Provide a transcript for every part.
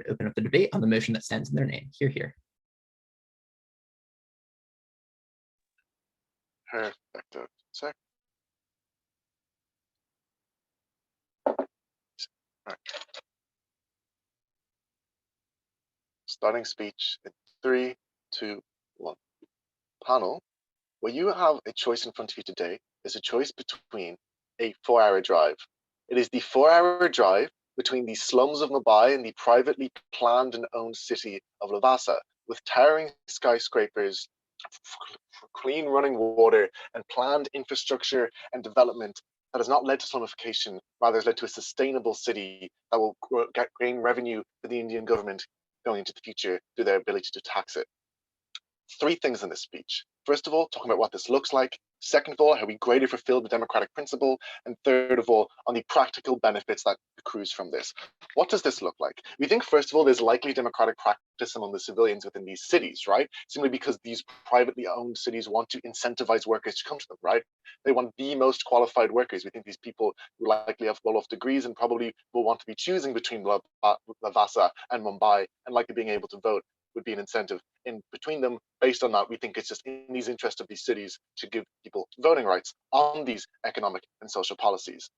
open up the debate on the motion that stands in their name. Hear, hear. Perfect. Sec. Right. Starting speech in 3, 2, 1. Panel, what you have a choice in front of you today is a choice between a 4-hour drive. It is the 4-hour drive between the slums of Mumbai and the privately planned and owned city of Lavasa, with towering skyscrapers, clean running water, and planned infrastructure and development that has not led to slumification, rather has led to a sustainable city that will gain revenue for the Indian government going into the future through their ability to tax it. 3 things in this speech. First of all, talking about what this looks like. Second of all, how we greatly fulfill the democratic principle. And third of all, on the practical benefits that accrues from this. What does this look like? We think, first of all, there's likely democratic practice among the civilians within these cities, right? Simply because these privately owned cities want to incentivize workers to come to them, right? They want the most qualified workers. We think these people will likely have well-off degrees and probably will want to be choosing between Lavasa and Mumbai and likely being able to vote would be an incentive in between them. Based on that, we think it's just in the interest of these cities to give people voting rights on these economic and social policies.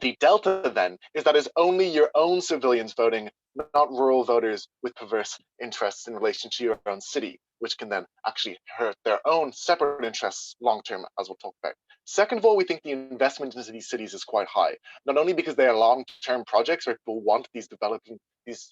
The delta then is that it's only your own civilians voting, not rural voters with perverse interests in relation to your own city, which can then actually hurt their own separate interests long term, as we'll talk about. Second of all, we think the investment into these cities is quite high, not only because they are long-term projects where people want these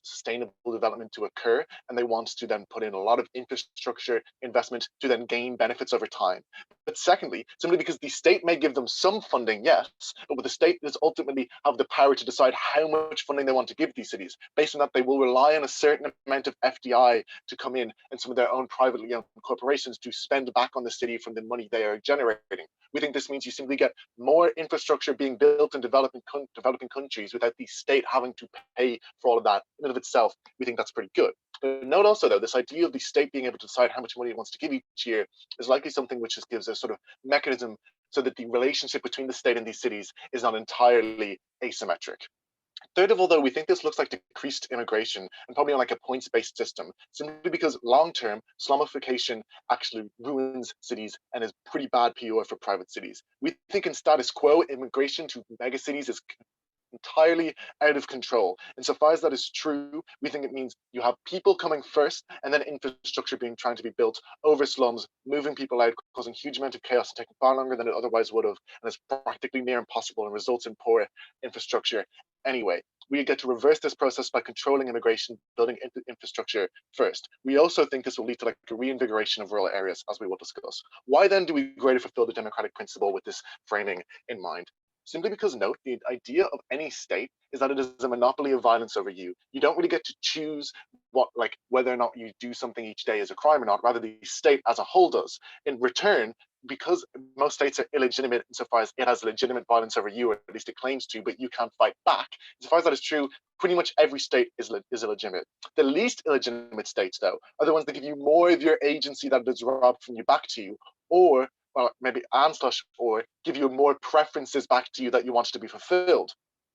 sustainable development to occur, and they want to then put in a lot of infrastructure investment to then gain benefits over time. But secondly, simply because the state may give them some funding, yes, but the state does ultimately have the power to decide how much funding they want to give these cities. Based on that, they will rely on a certain amount of FDI to come in and some of their own privately owned corporations to spend back on the city from the money they are generating. We think this means you simply get more infrastructure being built in developing countries without the state having to pay for all of that. In and of itself, we think that's pretty good. But note also, though, this idea of the state being able to decide how much money it wants to give each year is likely something which just gives a sort of mechanism so that the relationship between the state and these cities is not entirely asymmetric. Third of all, though, we think this looks like decreased immigration and probably on like a points-based system, simply because long-term slumification actually ruins cities and is pretty bad PR for private cities. We think in status quo, immigration to megacities is entirely out of control. Insofar as that is true, we think it means you have people coming first and then infrastructure trying to be built over slums, moving people out, causing huge amount of chaos and taking far longer than it otherwise would have, and it's practically near impossible and results in poor infrastructure anyway. We get to reverse this process by controlling immigration, building infrastructure first. We also think this will lead to like a reinvigoration of rural areas, as we will discuss. Why then do we greatly fulfill the democratic principle with this framing in mind? Simply because, note, the idea of any state is that it is a monopoly of violence over you. You don't really get to choose whether or not you do something each day is a crime or not. Rather, the state as a whole does. In return, because most states are illegitimate insofar as it has legitimate violence over you, or at least it claims to, but you can't fight back. Insofar as that is true, pretty much every state is illegitimate. The least illegitimate states, though, are the ones that give you more of your agency that is robbed from you back to you, or maybe or give you more preferences back to you that you want to be fulfilled.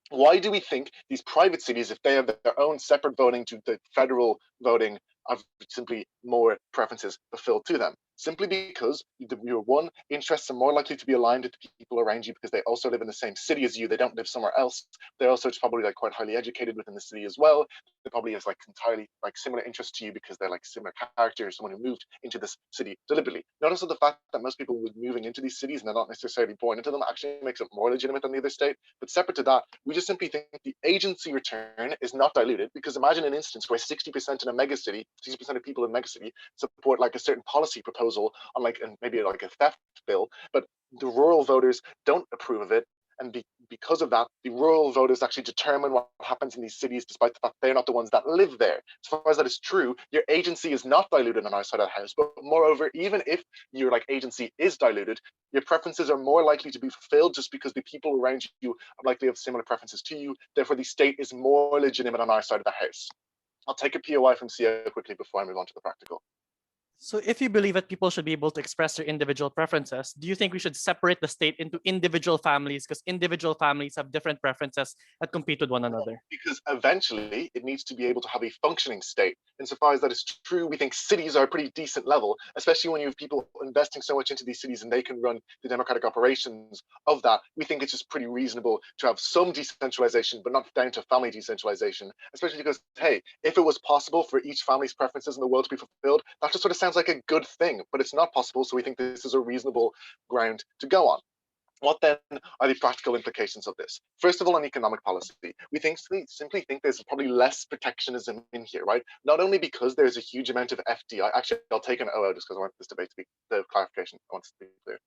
Why do we think these private cities, if they have their own separate voting to the federal voting, have simply more preferences fulfilled to them? Simply because your one interests are more likely to be aligned with the people around you because they also live in the same city as you. They don't live somewhere else. They're also probably like quite highly educated within the city as well. They probably have like entirely like similar interests to you because they're like similar characters, someone who moved into this city deliberately. Notice the fact that most people moving into these cities and they're not necessarily born into them actually makes it more legitimate than the other state. But separate to that, we just simply think the agency return is not diluted, because imagine an instance where 60% in a megacity, 60% of people in a megacity support like a certain policy proposal on like maybe like a theft bill, but the rural voters don't approve of it. And because of that, the rural voters actually determine what happens in these cities, despite the fact they're not the ones that live there. As far as that is true, your agency is not diluted on our side of the house. But moreover, even if your like agency is diluted, your preferences are more likely to be fulfilled just because the people around you are likely to have similar preferences to you. Therefore, the state is more legitimate on our side of the house. I'll take a POI from CO quickly before I move on to the practical. So if you believe that people should be able to express their individual preferences, do you think we should separate the state into individual families, because individual families have different preferences that compete with one another? Because eventually it needs to be able to have a functioning state. Insofar as that is true, we think cities are a pretty decent level, especially when you have people investing so much into these cities and they can run the democratic operations of that. We think it's just pretty reasonable to have some decentralization, but not down to family decentralization, especially because, hey, if it was possible for each family's preferences in the world to be fulfilled, that just sort of sounds like a good thing, but it's not possible. So we think this is a reasonable ground to go on. What then are the practical implications of this? First of all, on economic policy, we simply think there's probably less protectionism in here, right? Not only because there's a huge amount of FDI. Actually, I'll take an OO just because I want this debate to be the clarification. I want it to be clear.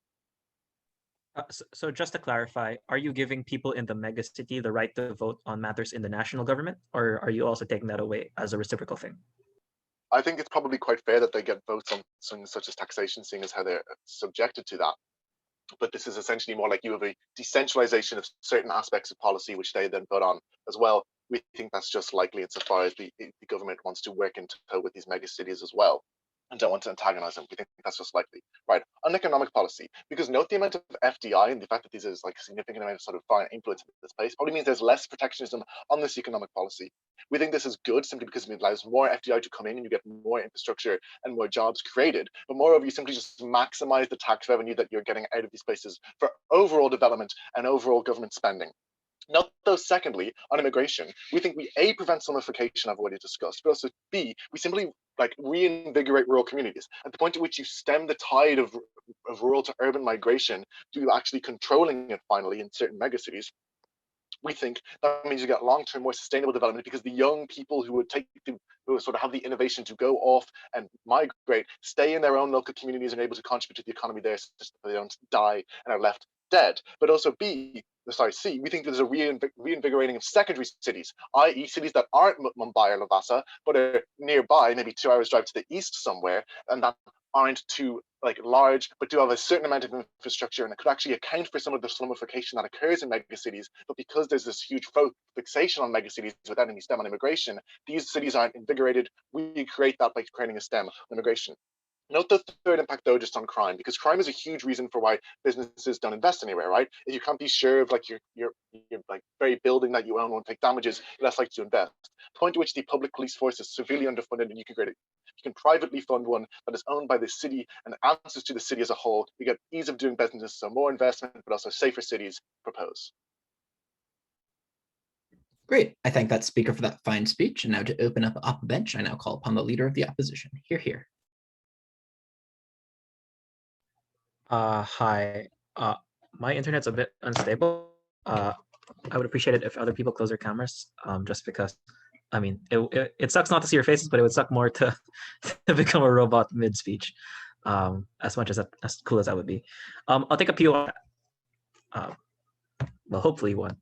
So just to clarify, are you giving people in the megacity the right to vote on matters in the national government, or are you also taking that away as a reciprocal thing? I think it's probably quite fair that they get votes on something such as taxation, seeing as how they're subjected to that. But this is essentially more like you have a decentralization of certain aspects of policy, which they then vote on as well. We think that's just likely insofar as the government wants to work in tow with these megacities as well, and don't want to antagonize them. We think that's just likely. Right, on economic policy, because note the amount of FDI and the fact that this is like a significant amount of sort of foreign influence in this place probably means there's less protectionism on this economic policy. We think this is good simply because it allows more FDI to come in and you get more infrastructure and more jobs created. But moreover, you simply just maximize the tax revenue that you're getting out of these places for overall development and overall government spending. Note though, secondly, on immigration, we think we A, prevent zonification, I've already discussed, but also B, we simply like reinvigorate rural communities. At the point at which you stem the tide of rural to urban migration to actually controlling it finally in certain megacities, we think that means you get long-term, more sustainable development, because the young people who would who sort of have the innovation to go off and migrate, stay in their own local communities and are able to contribute to the economy there so they don't die and are left dead. But also C, we think there's a reinvigorating of secondary cities, i.e. cities that aren't Mumbai or Lavasa, but are nearby, maybe 2 hours drive to the east somewhere, and that aren't too like large, but do have a certain amount of infrastructure, and it could actually account for some of the slumification that occurs in megacities. But because there's this huge fixation on megacities without any stem on immigration, these cities aren't invigorated. We create that by creating a stem on immigration. Note the third impact though, just on crime, because crime is a huge reason for why businesses don't invest anywhere, right? If you can't be sure of like your like very building that you own won't take damages, you're less likely to invest. The point at which the public police force is severely underfunded and you can privately fund one that is owned by the city and answers to the city as a whole. You get ease of doing business, so more investment, but also safer cities propose. Great. I thank that speaker for that fine speech. And now to open up the bench, I now call upon the leader of the opposition. Hear. Hi. My internet's a bit unstable. I would appreciate it if other people close their cameras, just because, I mean, it sucks not to see your faces, but it would suck more to become a robot mid-speech, as much as cool as that would be. I'll take a PO. Well, hopefully one,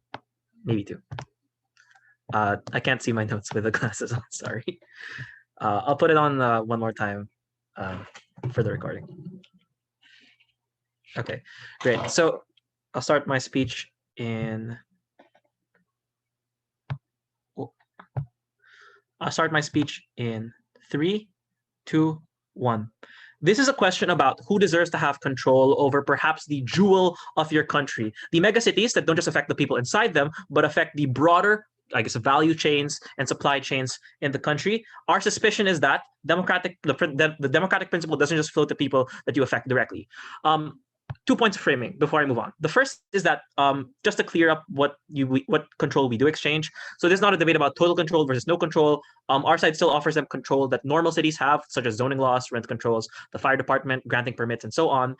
maybe two. I can't see my notes with the glasses on, sorry. I'll put it on one more time for the recording. Okay, great. So I'll start my speech in 3, 2, 1. This is a question about who deserves to have control over perhaps the jewel of your country. The megacities that don't just affect the people inside them, but affect the broader, I guess, value chains and supply chains in the country. Our suspicion is that the democratic principle doesn't just flow to people that you affect directly. 2 points of framing before I move on. The first is that just to clear up what control we do exchange. So this is not a debate about total control versus no control. Our side still offers them control that normal cities have, such as zoning laws, rent controls, the fire department, granting permits, and so on.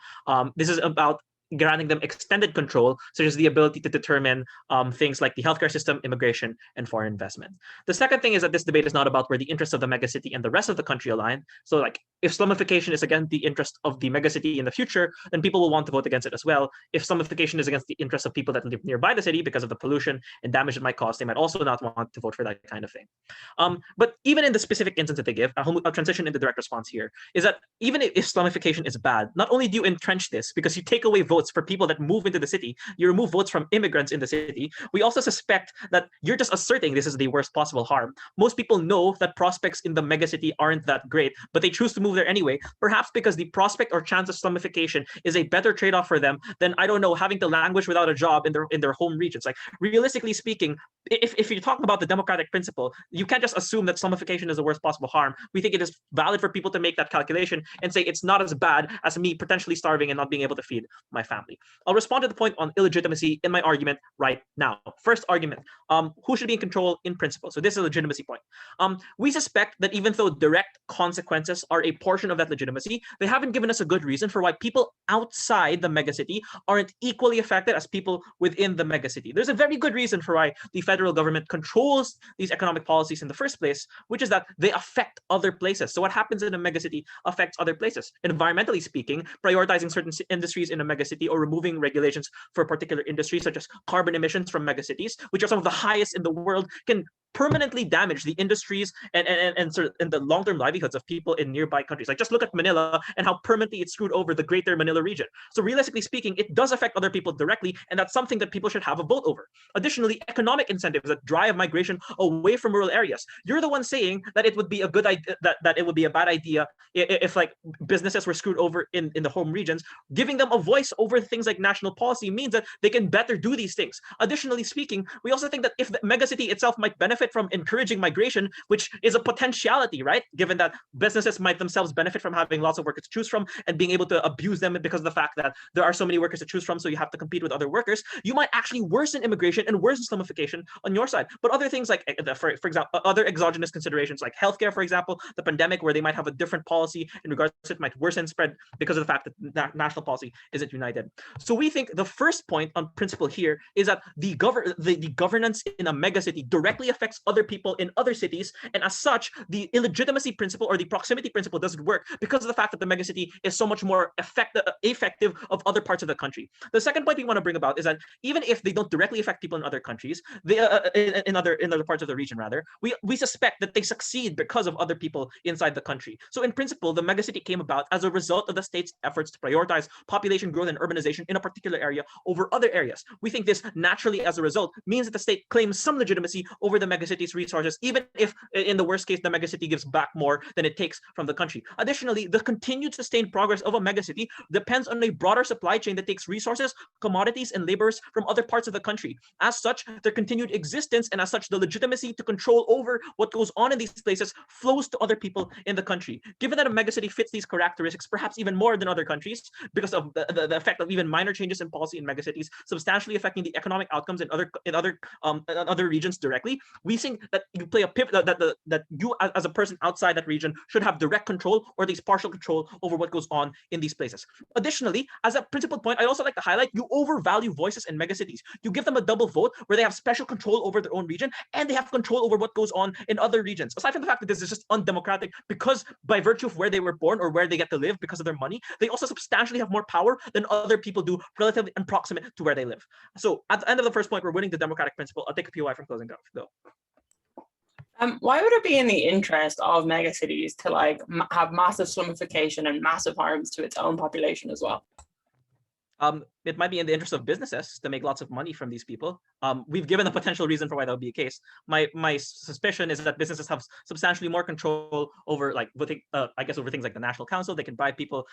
This is about granting them extended control, such as the ability to determine things like the healthcare system, immigration, and foreign investment. The second thing is that this debate is not about where the interests of the megacity and the rest of the country align. So like if slumification is against the interest of the megacity in the future, then people will want to vote against it as well. If slumification is against the interests of people that live nearby the city because of the pollution and damage it might cause, they might also not want to vote for that kind of thing. But even in the specific instance that they give, I'll transition into direct response here, is that even if slumification is bad, not only do you entrench this because you take away votes votes for people that move into the city. You remove votes from immigrants in the city. We also suspect that you're just asserting this is the worst possible harm. Most people know that prospects in the megacity aren't that great, but they choose to move there anyway, perhaps because the prospect or chance of slumification is a better trade-off for them than, I don't know, having to languish without a job in their home regions. Like, realistically speaking, if you're talking about the democratic principle, you can't just assume that slumification is the worst possible harm. We think it is valid for people to make that calculation and say it's not as bad as me potentially starving and not being able to feed my family. I'll respond to the point on illegitimacy in my argument right now. First argument, who should be in control in principle? So this is a legitimacy point. We suspect that even though direct consequences are a portion of that legitimacy, they haven't given us a good reason for why people outside the megacity aren't equally affected as people within the megacity. There's a very good reason for why the federal government controls these economic policies in the first place, which is that they affect other places. So what happens in a megacity affects other places. Environmentally speaking, prioritizing certain industries in a megacity or removing regulations for particular industries, such as carbon emissions from megacities, which are some of the highest in the world, can permanently damage the industries and sort of and the long-term livelihoods of people in nearby countries. Like, just look at Manila and how permanently it screwed over the greater Manila region. So realistically speaking, it does affect other people directly, and that's something that people should have a vote over. Additionally, economic incentives that drive migration away from rural areas. You're the one saying that it would be a good idea, that it would be a bad idea if like businesses were screwed over in the home regions. Giving them a voice over things like national policy means that they can better do these things. Additionally speaking, we also think that if the megacity itself might benefit from encouraging migration, which is a potentiality, right? Given that businesses might themselves benefit from having lots of workers to choose from and being able to abuse them because of the fact that there are so many workers to choose from, so you have to compete with other workers, you might actually worsen immigration and worsen slumification on your side. But other things like, for example, other exogenous considerations like healthcare, for example, the pandemic, where they might have a different policy in regards to it, might worsen spread because of the fact that national policy isn't united. So we think the first point on principle here is that the governance in a megacity directly affects other people in other cities, and as such, the illegitimacy principle or the proximity principle doesn't work because of the fact that the megacity is so much more effective of other parts of the country. The second point we want to bring about is that even if they don't directly affect people in other countries, they in other parts of the region rather, we suspect that they succeed because of other people inside the country. So in principle, the megacity came about as a result of the state's efforts to prioritize population growth and urbanization in a particular area over other areas. We think this naturally, as a result, means that the state claims some legitimacy over the megacity's resources, even if in the worst case the megacity gives back more than it takes from the country. Additionally, the continued sustained progress of a megacity depends on a broader supply chain that takes resources, commodities, and laborers from other parts of the country. As such, their continued existence and as such the legitimacy to control over what goes on in these places flows to other people in the country. Given that a megacity fits these characteristics perhaps even more than other countries because of the effect of even minor changes in policy in megacities substantially affecting the economic outcomes in other regions directly, we think that you play a pivot, that you as a person outside that region should have direct control or at least partial control over what goes on in these places. Additionally, as a principal point, I'd also like to highlight you overvalue voices in megacities. You give them a double vote where they have special control over their own region and they have control over what goes on in other regions. Aside from the fact that this is just undemocratic because by virtue of where they were born or where they get to live because of their money, they also substantially have more power than other people do relatively and proximate to where they live. So at the end of the first point, we're winning the democratic principle. I'll take a POI from closing go. Why would it be in the interest of megacities to have massive slumification and massive harms to its own population as well? It might be in the interest of businesses to make lots of money from these people. We've given a potential reason for why that would be a case. My suspicion is that businesses have substantially more control over, over things like the National Council. They can bribe people.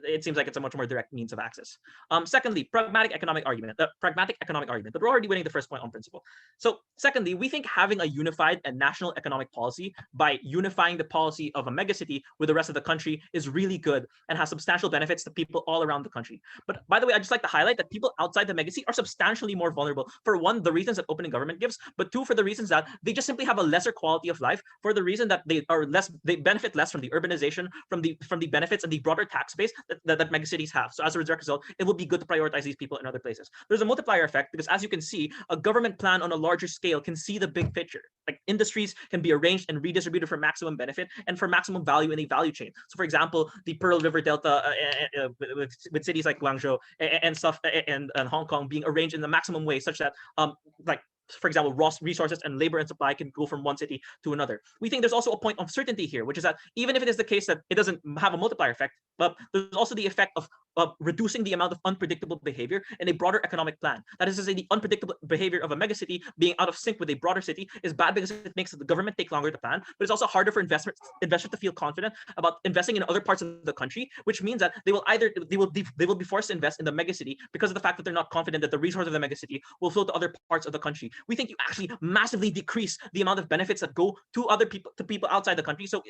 It seems like it's a much more direct means of access. Secondly, pragmatic economic argument. But we're already winning the first point on principle. So secondly, we think having a unified and national economic policy by unifying the policy of a megacity with the rest of the country is really good and has substantial benefits to people all around the country. But by the way, I just like to highlight that people outside the megacity are substantially more vulnerable. For one, the reasons that opening government gives, but two, for the reasons that they just simply have a lesser quality of life, for the reason that they benefit less from the urbanization, from the benefits and the broader tax base that megacities have. So as a result, it would be good to prioritize these people in other places. There's a multiplier effect because, as you can see, a government plan on a larger scale can see the big picture. Like, industries can be arranged and redistributed for maximum benefit and for maximum value in a value chain. So for example, the Pearl River Delta with cities like Guangzhou and stuff and Hong Kong being arranged in the maximum way such that for example, resources and labor and supply can go from one city to another. We think there's also a point of certainty here, which is that even if it is the case that it doesn't have a multiplier effect, but there's also the effect of reducing the amount of unpredictable behavior in a broader economic plan. That is to say, the unpredictable behavior of a megacity being out of sync with a broader city is bad because it makes the government take longer to plan, but it's also harder for investors to feel confident about investing in other parts of the country, which means that they will be forced to invest in the megacity because of the fact that they're not confident that the resource of the megacity will flow to other parts of the country. We think you actually massively decrease the amount of benefits that go to other people, to people outside the country, so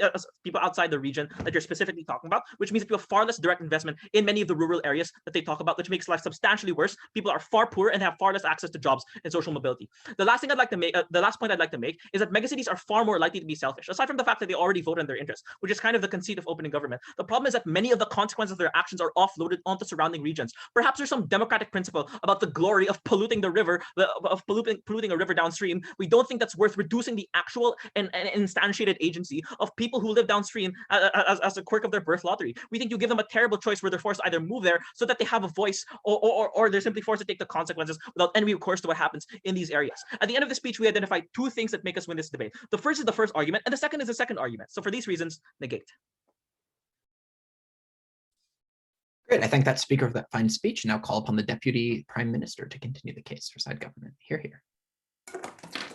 people outside the region that you're specifically talking about, which means that you have far less direct investment in many of the rural areas that they talk about, which makes life substantially worse. People are far poorer and have far less access to jobs and social mobility. The last point I'd like to make is that megacities are far more likely to be selfish, aside from the fact that they already vote in their interests, which is kind of the conceit of opening government. The problem is that many of the consequences of their actions are offloaded onto surrounding regions. Perhaps there's some democratic principle about the glory of polluting the river, of polluting a river downstream. We don't think that's worth reducing the actual and instantiated agency of people who live downstream as a quirk of their birth lottery. We think you give them a terrible choice where they're forced to either move there so that they have a voice, or they're simply forced to take the consequences without any recourse to what happens in these areas. At the end of the speech, we identified two things that make us win this debate. The first is the first argument, and the second is the second argument. So for these reasons, negate. Great. I thank that speaker for that fine speech. Now call upon the Deputy Prime Minister to continue the case for side government. Hear, hear.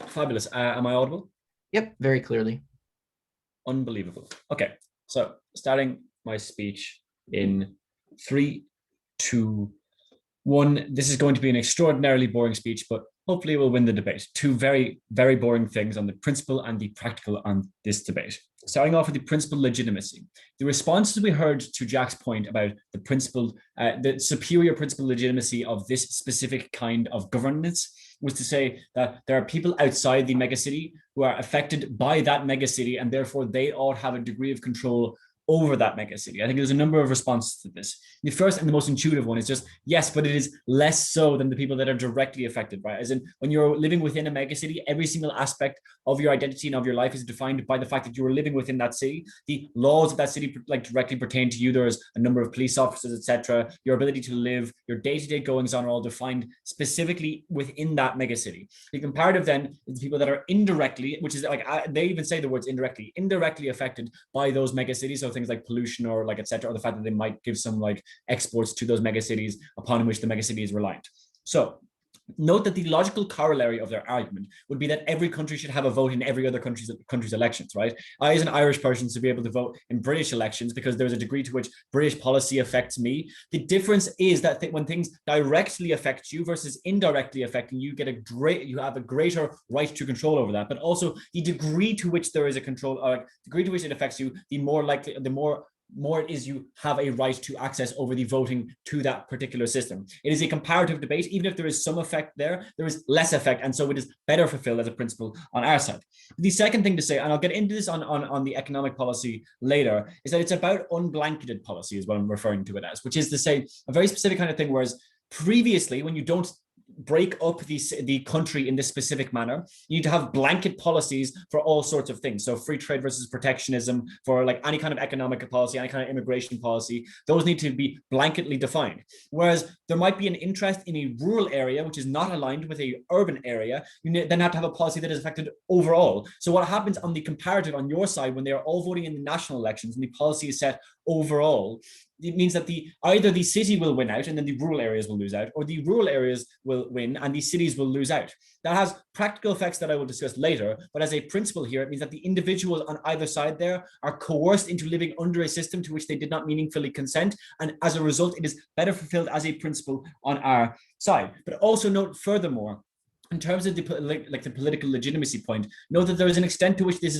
Fabulous. Am I audible? Yep, very clearly. Unbelievable. Okay, so starting my speech in 3, 2, 1. This is going to be an extraordinarily boring speech, but hopefully it will win the debate. Two very, very boring things on the principle and the practical on this debate. Starting off with the principle legitimacy. The responses we heard to Jack's point about the principle, the superior principle legitimacy of this specific kind of governance was to say that there are people outside the megacity who are affected by that megacity, and therefore they ought to have a degree of control over that megacity. I think there's a number of responses to this. The first and the most intuitive one is just, yes, but it is less so than the people that are directly affected, right? As in, when you're living within a megacity, every single aspect of your identity and of your life is defined by the fact that you are living within that city. The laws of that city directly pertain to you. There's a number of police officers, etc. Your ability to live, your day-to-day goings on are all defined specifically within that megacity. The comparative then is the people that are indirectly, which is like, they even say the words indirectly affected by those megacities. So things like pollution or like etc., or the fact that they might give some like exports to those megacities upon which the megacity is reliant. So note that the logical corollary of their argument would be that every country should have a vote in every other country's elections, right? I, as an Irish person, should be able to vote in British elections because there's a degree to which British policy affects me. The difference is that when things directly affect you versus indirectly affecting you, you have a greater right to control over that. But also the degree to which there is a control, or degree to which it affects you, the more it is you have a right to access over the voting to that particular system. It is a comparative debate. Even if there is some effect there is less effect, and so it is better fulfilled as a principle on our side. The second thing to say, and I'll get into this on the economic policy later, is that it's about unblanketed policy is what I'm referring to it as, which is to say a very specific kind of thing, whereas previously when you don't break up the country in this specific manner, you need to have blanket policies for all sorts of things. So free trade versus protectionism, for like any kind of economic policy, any kind of immigration policy, those need to be blanketly defined. Whereas there might be an interest in a rural area which is not aligned with a urban area, you then have to have a policy that is affected overall. So what happens on the comparative on your side when they are all voting in the national elections and the policy is set overall, it means that either the city will win out and then the rural areas will lose out, or the rural areas will win and the cities will lose out. That has practical effects that I will discuss later, but as a principle here, it means that the individuals on either side there are coerced into living under a system to which they did not meaningfully consent, and as a result, it is better fulfilled as a principle on our side. But also note furthermore, in terms of the political legitimacy point, note that there is an extent to which this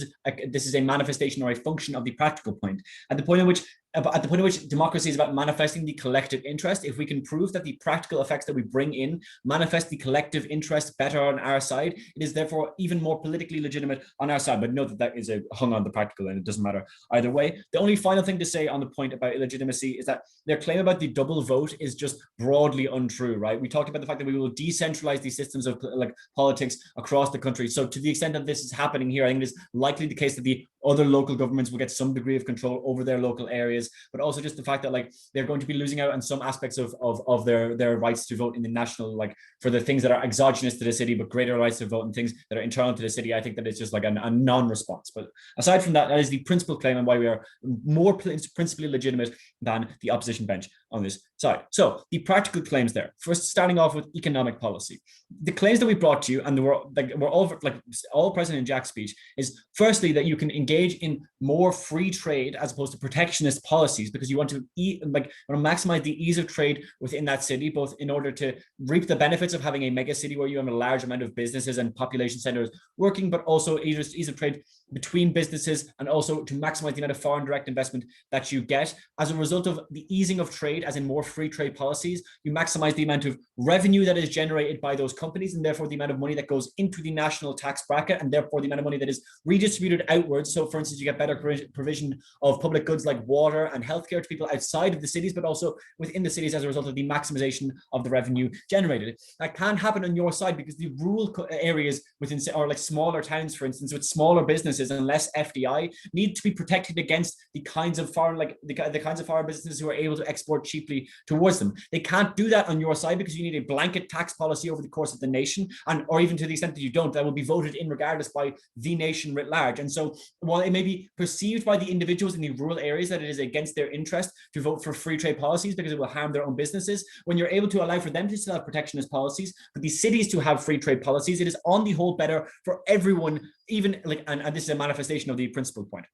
is a manifestation or a function of the practical point. At the point at which democracy is about manifesting the collective interest, if we can prove that the practical effects that we bring in manifest the collective interest better on our side, it is therefore even more politically legitimate on our side. But note that is hung on the practical, and it doesn't matter either way. The only final thing to say on the point about illegitimacy is that their claim about the double vote is just broadly untrue, right? We talked about the fact that we will decentralize these systems of politics across the country. So to the extent that this is happening here, I think it is likely the case that the other local governments will get some degree of control over their local areas, but also just the fact that like they're going to be losing out on some aspects of their rights to vote in the national, like for the things that are exogenous to the city, but greater rights to vote in things that are internal to the city. I think that it's just like a non-response. But aside from that, that is the principal claim and why we are more principally legitimate than the opposition bench on this side. So the practical claims there. First, starting off with economic policy. The claims that we brought to you, and we're all present in Jack's speech, is firstly that you can engage in more free trade as opposed to protectionist policies, because you want to maximize the ease of trade within that city, both in order to reap the benefits of having a mega city where you have a large amount of businesses and population centers working, but also ease of trade between businesses, and also to maximize the amount of foreign direct investment that you get. As a result of the easing of trade, as in more free trade policies, you maximize the amount of revenue that is generated by those companies, and therefore the amount of money that goes into the national tax bracket, and therefore the amount of money that is redistributed outwards. So for instance, you get better provision of public goods like water and healthcare to people outside of the cities, but also within the cities as a result of the maximization of the revenue generated. That can happen on your side because the rural areas within, or like smaller towns, for instance, with smaller businesses and less FDI, need to be protected against the kinds of foreign, like the kinds of foreign businesses who are able to export cheaply towards them. They can't do that on your side because you need a blanket tax policy over the course of the nation, and or even to the extent that you don't, that will be voted in regardless by the nation writ large. And so while it may be perceived by the individuals in the rural areas that it is against their interest to vote for free trade policies because it will harm their own businesses, when you're able to allow for them to still have protectionist policies, but the cities to have free trade policies, it is on the whole better for everyone, even like, and this is a manifestation of the principal point.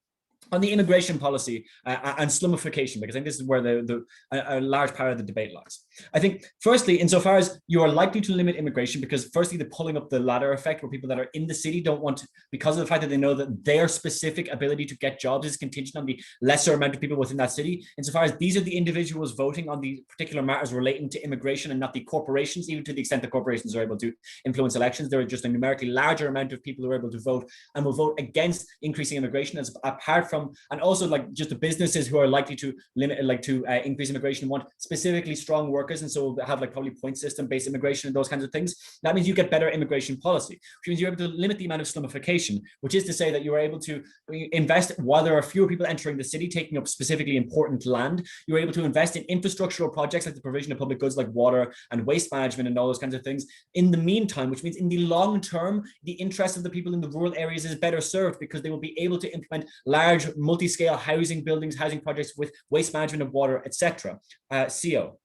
On the immigration policy and slumification, because I think this is where a large part of the debate lies. I think, firstly, insofar as you are likely to limit immigration, because firstly, the pulling up the ladder effect, where people that are in the city don't want to, because of the fact that they know that their specific ability to get jobs is contingent on the lesser amount of people within that city. Insofar as these are the individuals voting on the particular matters relating to immigration and not the corporations, even to the extent that corporations are able to influence elections, there are just a numerically larger amount of people who are able to vote and will vote against increasing immigration, as apart from, and also like just the businesses who are likely to limit, increase immigration, want specifically strong workers, and so have like probably point system based immigration and those kinds of things. That means you get better immigration policy, which means you're able to limit the amount of slumification, which is to say that you are able to invest, while there are fewer people entering the city taking up specifically important land, you're able to invest in infrastructural projects like the provision of public goods like water and waste management and all those kinds of things in the meantime, which means in the long term, the interest of the people in the rural areas is better served because they will be able to implement large multi-scale housing buildings, housing projects with waste management of water, etc. CO.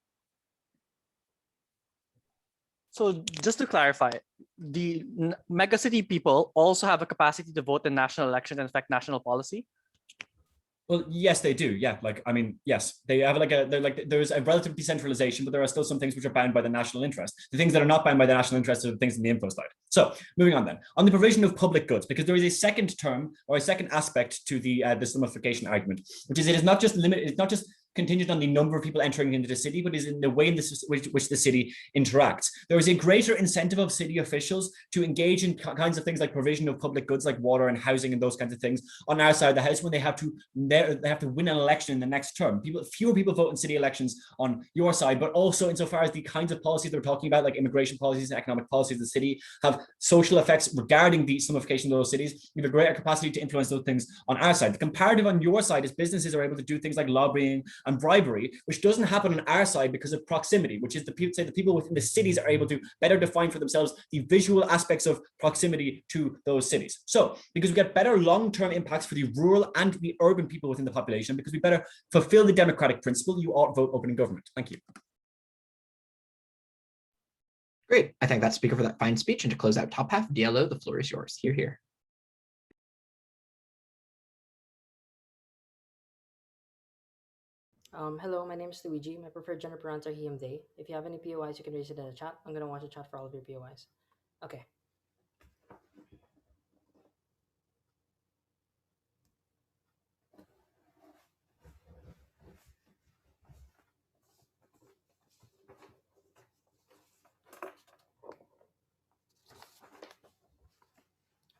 So just to clarify, the megacity people also have a capacity to vote in national elections and affect national policy? Well, yes, they do. Yeah, like, I mean, yes, they have there's a relative decentralization, but there are still some things which are bound by the national interest. The things that are not bound by the national interest are the things in the info slide. So moving on then, on the provision of public goods, because there is a second term or a second aspect to the slumification argument, which is it is not just limited, it's not just contingent on the number of people entering into the city, but is in the way in which the city interacts. There is a greater incentive of city officials to engage in kinds of things like provision of public goods like water and housing and those kinds of things on our side of the house when they have to win an election in the next term. Fewer people vote in city elections on your side, but also insofar as the kinds of policies they're talking about, like immigration policies and economic policies of the city, have social effects regarding the slumification of those cities. You have a greater capacity to influence those things on our side. The comparative on your side is businesses are able to do things like lobbying and bribery, which doesn't happen on our side because of proximity, which is the people within the cities are able to better define for themselves the visual aspects of proximity to those cities. So because we get better long-term impacts for the rural and the urban people within the population, because we better fulfill the democratic principle, you ought vote open in government. Thank you. Great. I thank that speaker for that fine speech. And to close out top half, DLO, the floor is yours. Hear, hear. Hello, my name is Luigi. My preferred gender pronouns are he, him, they. If you have any POIs, you can raise it in the chat. I'm going to watch the chat for all of your POIs. Okay.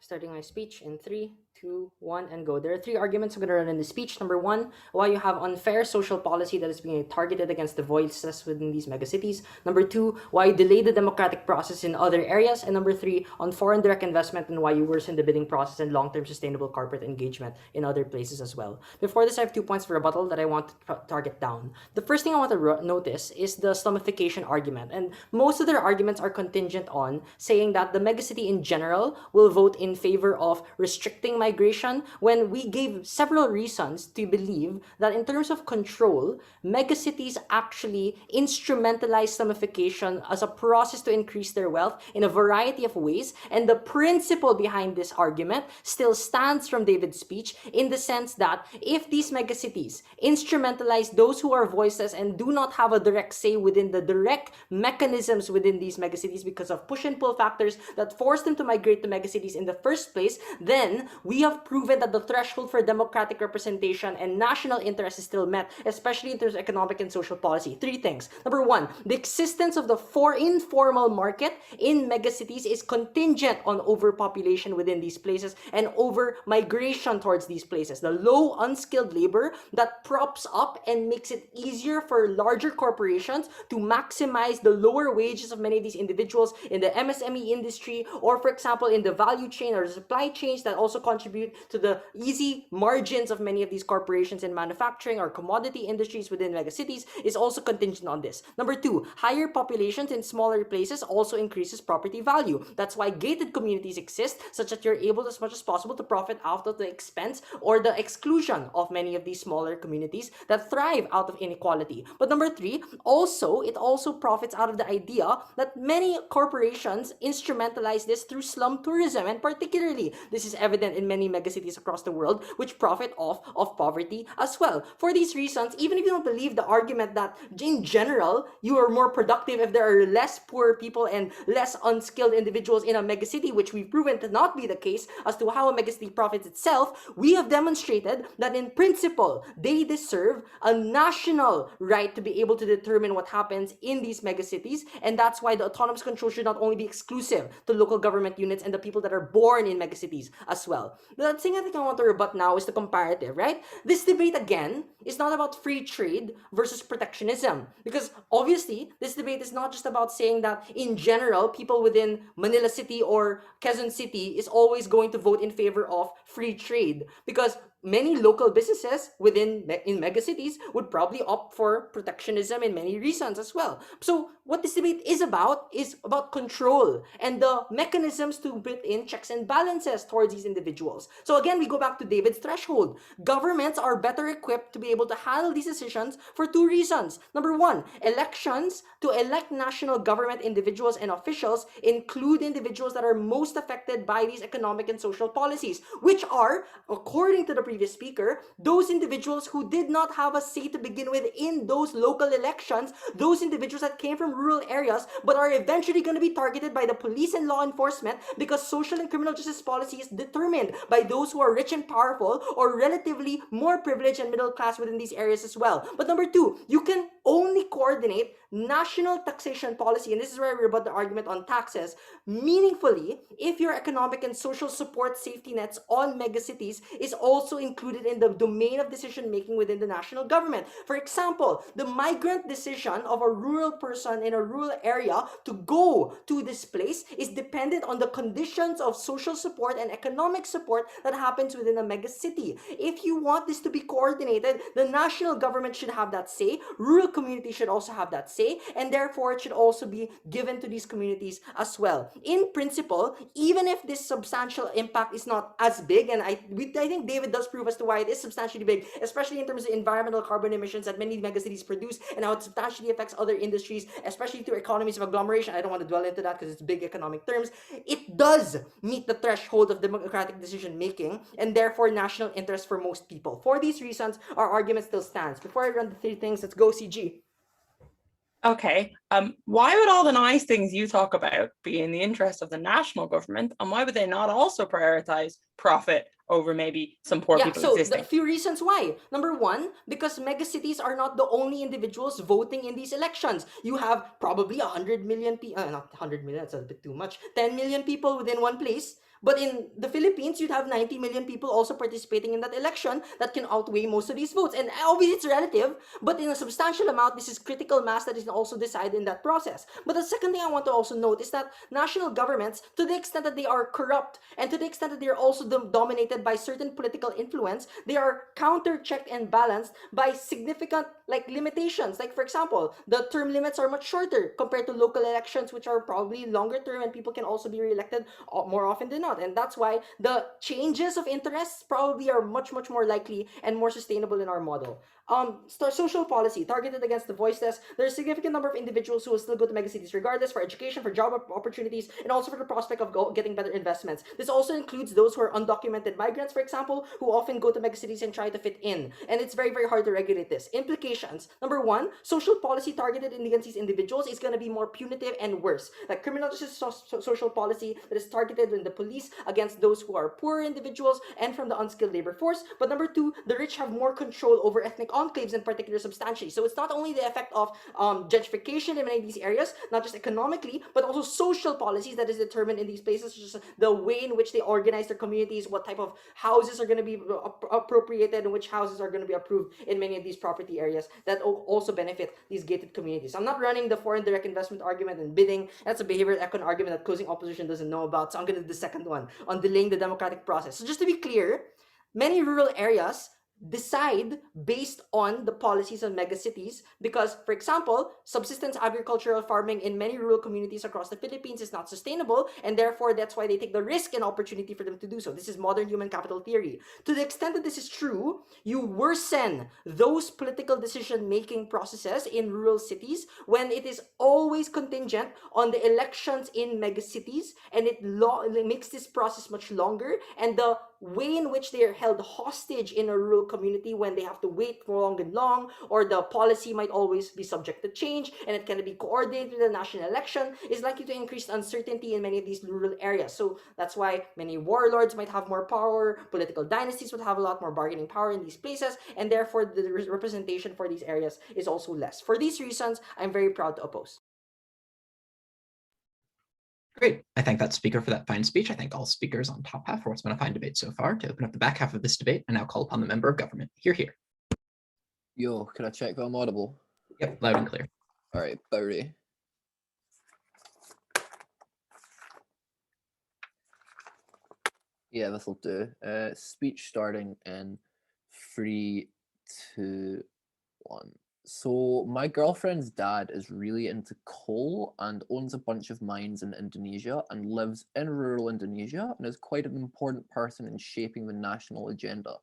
Starting my speech in 3, 2, 1, and go. There are 3 arguments I'm going to run in the speech. Number 1, why you have unfair social policy that is being targeted against the voiceless within these megacities. Number 2, why you delay the democratic process in other areas. And number 3, on foreign direct investment and why you worsen the bidding process and long-term sustainable corporate engagement in other places as well. Before this, I have 2 points for rebuttal that I want to target down. The first thing I want to notice is the slumification argument. And most of their arguments are contingent on saying that the megacity in general will vote in favor of restricting migration, when we gave several reasons to believe that in terms of control, megacities actually instrumentalize slumification as a process to increase their wealth in a variety of ways. And the principle behind this argument still stands from David's speech, in the sense that if these megacities instrumentalize those who are voiceless and do not have a direct say within the direct mechanisms within these megacities because of push and pull factors that force them to migrate to megacities in the first place, then we have proven that the threshold for democratic representation and national interest is still met, especially in terms of economic and social policy. 3 things. Number 1, the existence of the informal market in megacities is contingent on overpopulation within these places and over migration towards these places. The low unskilled labor that props up and makes it easier for larger corporations to maximize the lower wages of many of these individuals in the MSME industry, or for example in the value chain or the supply chains that also contribute to the easy margins of many of these corporations in manufacturing or commodity industries within megacities, is also contingent on this. Number 2, higher populations in smaller places also increases property value. That's why gated communities exist, such that you're able as much as possible to profit out of the expense or the exclusion of many of these smaller communities that thrive out of inequality. But number 3, it also profits out of the idea that many corporations instrumentalize this through slum tourism, and particularly this is evident in many megacities across the world, which profit off of poverty as well. For these reasons, even if you don't believe the argument that in general you are more productive if there are less poor people and less unskilled individuals in a megacity, which we've proven to not be the case as to how a megacity profits itself, we have demonstrated that in principle they deserve a national right to be able to determine what happens in these megacities, and that's why the autonomous control should not only be exclusive to local government units and the people that are born in megacities as well. The thing I think I want to rebut now is the comparative, right? This debate again is not about free trade versus protectionism, because obviously this debate is not just about saying that in general people within Manila City or Quezon City is always going to vote in favor of free trade, because many local businesses in megacities would probably opt for protectionism in many reasons as well. So what this debate is about control and the mechanisms to build in checks and balances towards these individuals. So again, we go back to David's threshold. Governments are better equipped to be able to handle these decisions for 2 reasons. Number 1, elections to elect national government individuals and officials include individuals that are most affected by these economic and social policies, which are, according to the previous speaker, those individuals who did not have a say to begin with in those local elections, those individuals that came from rural areas but are eventually going to be targeted by the police and law enforcement because social and criminal justice policy is determined by those who are rich and powerful or relatively more privileged and middle class within these areas as well. But number 2, you can only coordinate national taxation policy, and this is where I rebut the argument on taxes, meaningfully if your economic and social support safety nets on megacities is also included in the domain of decision making within the national government. For example, the migrant decision of a rural person in a rural area to go to this place is dependent on the conditions of social support and economic support that happens within a megacity. If you want this to be coordinated, the national government should have that say, rural communities should also have that say, and therefore it should also be given to these communities as well. In principle, even if this substantial impact is not as big, and I think David does prove as to why it is substantially big, especially in terms of environmental carbon emissions that many megacities produce and how it substantially affects other industries, especially through economies of agglomeration. I don't want to dwell into that because it's big economic terms. It does meet the threshold of democratic decision making and therefore national interest for most people. For these reasons, our argument still stands. Before I run the 3 things, let's go CG. Okay, why would all the nice things you talk about be in the interest of the national government, and why would they not also prioritize profit over maybe some poor people existing? So a few reasons why. Number 1, because megacities are not the only individuals voting in these elections. You have probably 100 million people, not 100 million, that's a bit too much, 10 million people within one place, But in the Philippines, you'd have 90 million people also participating in that election that can outweigh most of these votes. And obviously it's relative, but in a substantial amount, this is critical mass that is also decided in that process. But the second thing I want to also note is that national governments, to the extent that they are corrupt and to the extent that they are also dominated by certain political influence, they are counter-checked and balanced by significant limitations. Like, for example, the term limits are much shorter compared to local elections, which are probably longer term, and people can also be re-elected more often than not. And that's why the changes of interests probably are much more likely and more sustainable in our model. Social policy targeted against the voiceless. There's a significant number of individuals who will still go to megacities regardless, for education, for job opportunities, and also for the prospect of getting better investments. This also includes those who are undocumented migrants, for example, who often go to megacities and try to fit in. And it's very hard to regulate this. Implications. Number one, social policy targeted against these individuals is going to be more punitive and worse. Like criminal justice social policy that is targeted in the police against those who are poor individuals and from the unskilled labor force. But number two, the rich have more control over ethnic enclaves in particular substantially. So it's not only the effect of gentrification in many of these areas, not just economically, but also social policies that is determined in these places, such as the way in which they organize their communities, what type of houses are going to be appropriated and which houses are going to be approved in many of these property areas that also benefit these gated communities. I'm not running the foreign direct investment argument and bidding. That's a behavioral econ argument that closing opposition doesn't know about. So I'm going to do the second one on delaying the democratic process. So just to be clear, many rural areas decide based on the policies of megacities because, for example, subsistence agricultural farming in many rural communities across the Philippines is not sustainable, and therefore that's why they take the risk and opportunity for them to do so. This is modern human capital theory. To the extent that this is true, you worsen those political decision-making processes in rural cities when it is always contingent on the elections in megacities, and it makes this process much longer, and the way in which they are held hostage in a rural community when they have to wait for long, or the policy might always be subject to change and it can be coordinated with the national election, is likely to increase uncertainty in many of these rural areas. So that's why many warlords might have more power, political dynasties would have a lot more bargaining power in these places, and therefore the representation for these areas is also less. For these reasons, I'm very proud to oppose. Great. I thank that speaker for that fine speech. I thank all speakers on top half for what's been a fine debate so far. To open up the back half of this debate, I now call upon the member of government. Hear. Yo, can I check that I'm audible? Yep, loud and clear. All right, Bowery. Yeah, this'll do. Speech starting in 3, 2, 1. So my girlfriend's dad is really into coal and owns a bunch of mines in Indonesia and lives in rural Indonesia and is quite an important person in shaping the national agenda.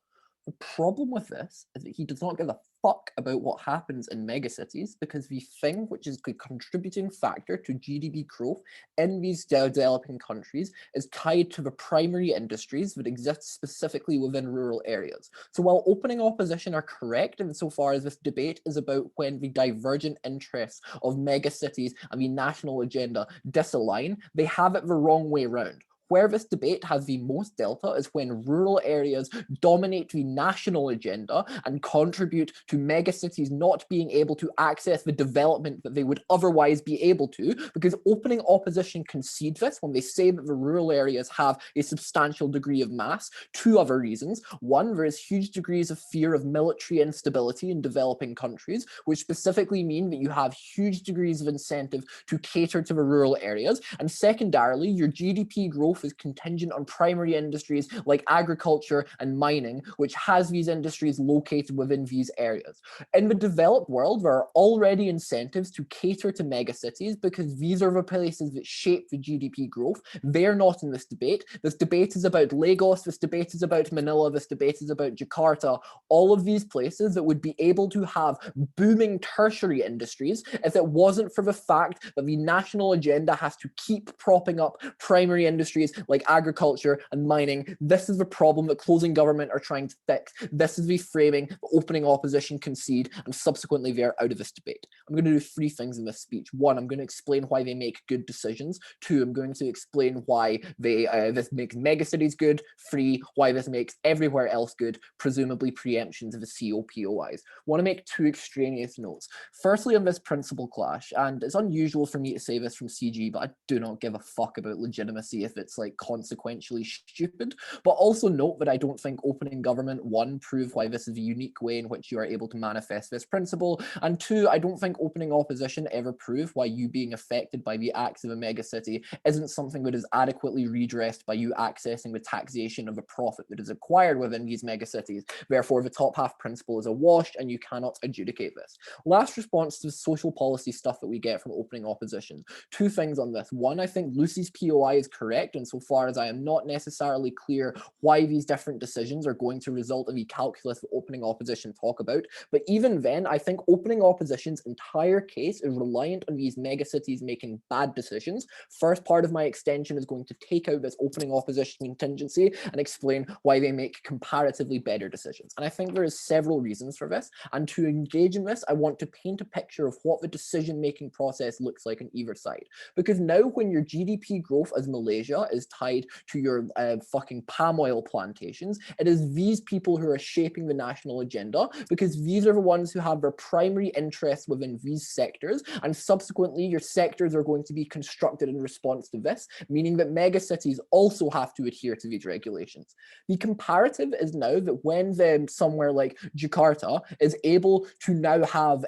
The problem with this is that he does not give a fuck about what happens in megacities because the thing which is the contributing factor to GDP growth in these developing countries is tied to the primary industries that exist specifically within rural areas. So while opening opposition are correct insofar as this debate is about when the divergent interests of megacities and the national agenda disalign, they have it the wrong way round. Where this debate has the most delta is when rural areas dominate the national agenda and contribute to megacities not being able to access the development that they would otherwise be able to, because opening opposition concede this when they say that the rural areas have a substantial degree of mass. Two other reasons. One, there is huge degrees of fear of military instability in developing countries, which specifically mean that you have huge degrees of incentive to cater to the rural areas. And secondarily, your GDP growth is contingent on primary industries like agriculture and mining, which has these industries located within these areas. In the developed world, there are already incentives to cater to megacities because these are the places that shape the GDP growth. They're not in this debate. This debate is about Lagos, this debate is about Manila, this debate is about Jakarta, all of these places that would be able to have booming tertiary industries if it wasn't for the fact that the national agenda has to keep propping up primary industries like agriculture and mining. This is the problem that closing government are trying to fix. This is the framing that opening opposition concede, and subsequently they're out of this debate. I'm going to do 3 things in this speech. 1, I'm going to explain why they make good decisions. 2, I'm going to explain why this makes megacities good. 3, why this makes everywhere else good, presumably preemptions of the COPOIs. I want to make 2 extraneous notes. Firstly, on this principle clash, and it's unusual for me to say this from CG, but I do not give a fuck about legitimacy if it's it's like consequentially stupid. But also note that I don't think opening government, one, prove why this is a unique way in which you are able to manifest this principle, and two, I don't think opening opposition ever prove why you being affected by the acts of a megacity isn't something that is adequately redressed by you accessing the taxation of a profit that is acquired within these megacities. Therefore, the top half principle is a wash and you cannot adjudicate this. Last response to the social policy stuff that we get from opening opposition. Two things on this. One, I think Lucy's POI is correct insofar as I am not necessarily clear why these different decisions are going to result in the calculus that opening opposition talk about. But even then, I think opening opposition's entire case is reliant on these megacities making bad decisions. First part of my extension is going to take out this opening opposition contingency and explain why they make comparatively better decisions. And I think there is several reasons for this. And to engage in this, I want to paint a picture of what the decision-making process looks like on either side. Because now when your GDP growth as Malaysia is tied to your fucking palm oil plantations, it is these people who are shaping the national agenda, because these are the ones who have their primary interests within these sectors, and subsequently your sectors are going to be constructed in response to this, meaning that megacities also have to adhere to these regulations. The comparative is now that when somewhere like Jakarta is able to now have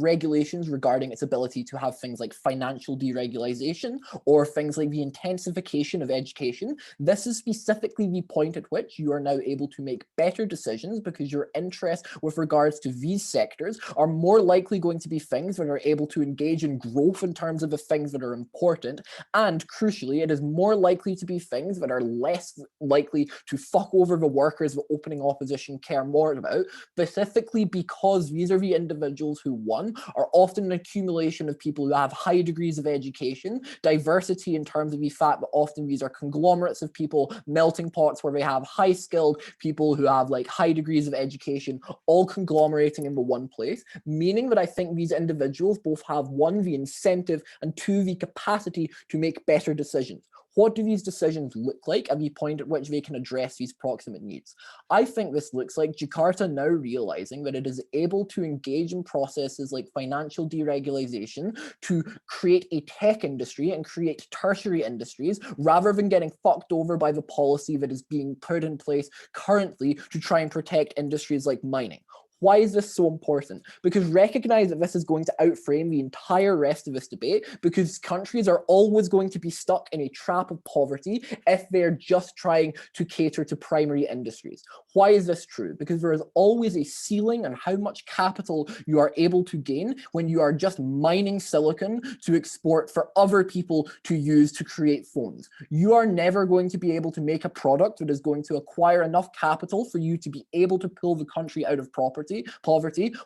regulations regarding its ability to have things like financial deregulation or things like the intensification of education. This is specifically the point at which you are now able to make better decisions, because your interests with regards to these sectors are more likely going to be things that are able to engage in growth in terms of the things that are important. And crucially, it is more likely to be things that are less likely to fuck over the workers that opening opposition care more about, specifically because these are the individuals who, one, are often an accumulation of people who have high degrees of education, diversity in terms of the fact that often these are conglomerates of people, melting pots where they have high skilled people who have like high degrees of education, all conglomerating in the one place, meaning that I think these individuals both have, one, the incentive, and two, the capacity to make better decisions. What do these decisions look like at the point at which they can address these proximate needs? I think this looks like Jakarta now realizing that it is able to engage in processes like financial deregulation to create a tech industry and create tertiary industries, rather than getting fucked over by the policy that is being put in place currently to try and protect industries like mining. Why is this so important? Because recognize that this is going to outframe the entire rest of this debate, because countries are always going to be stuck in a trap of poverty if they're just trying to cater to primary industries. Why is this true? Because there is always a ceiling on how much capital you are able to gain when you are just mining silicon to export for other people to use to create phones. You are never going to be able to make a product that is going to acquire enough capital for you to be able to pull the country out of poverty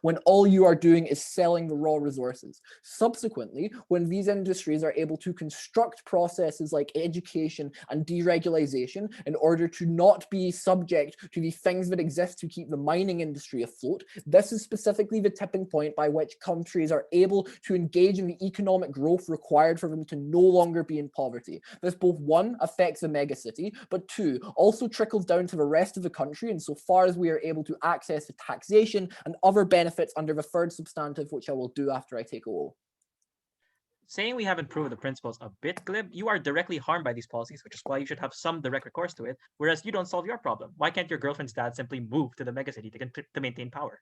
when all you are doing is selling the raw resources. Subsequently, when these industries are able to construct processes like education and deregulation in order to not be subject to the things that exist to keep the mining industry afloat, this is specifically the tipping point by which countries are able to engage in the economic growth required for them to no longer be in poverty. This both, one, affects the megacity, but two, also trickles down to the rest of the country insofar as we are able to access the taxation and other benefits under the third substantive, which I will do after I take a roll. Saying we haven't proven the principles a bit glib, you are directly harmed by these policies, which is why you should have some direct recourse to it, whereas you don't solve your problem. Why can't your girlfriend's dad simply move to the megacity to maintain power?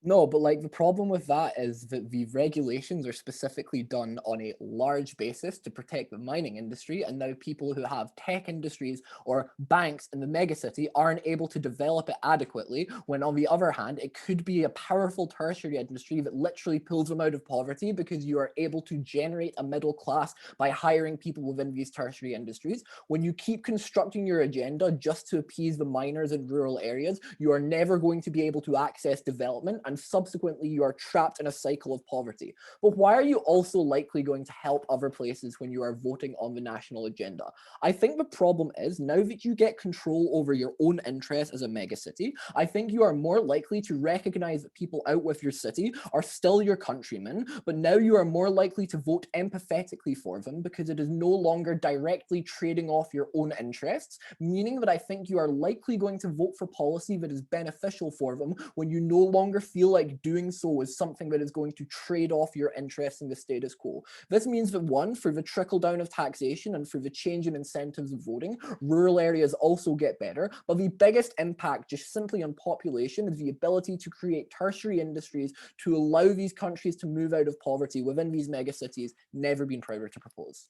No, but like the problem with that is that the regulations are specifically done on a large basis to protect the mining industry, and now people who have tech industries or banks in the megacity aren't able to develop it adequately, when on the other hand, it could be a powerful tertiary industry that literally pulls them out of poverty, because you are able to generate a middle class by hiring people within these tertiary industries. When you keep constructing your agenda just to appease the miners in rural areas, you are never going to be able to access development, and subsequently you are trapped in a cycle of poverty. But why are you also likely going to help other places when you are voting on the national agenda? I think the problem is, now that you get control over your own interests as a megacity, I think you are more likely to recognize that people out with your city are still your countrymen, but now you are more likely to vote empathetically for them because it is no longer directly trading off your own interests, meaning that I think you are likely going to vote for policy that is beneficial for them when you no longer feel feel like doing so is something that is going to trade off your interest in the status quo. This means that one, through the trickle down of taxation and through the change in incentives of voting, rural areas also get better, but the biggest impact just simply on population is the ability to create tertiary industries to allow these countries to move out of poverty within these megacities. Never been prouder to propose.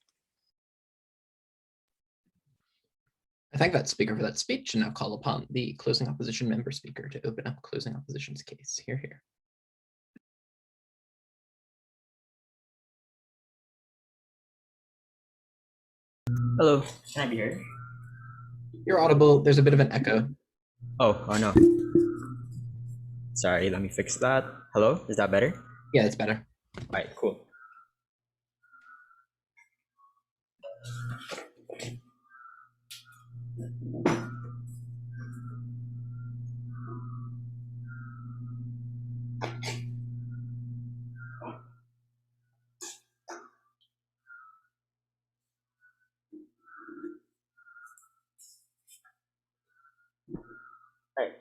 I thank that speaker for that speech and now call upon the closing opposition member speaker to open up closing opposition's case. Hear, hear. Hello, can I be heard? You're audible. There's a bit of an echo. Oh no. Sorry, let me fix that. Hello, is that better? Yeah, it's better. All right, cool. Right.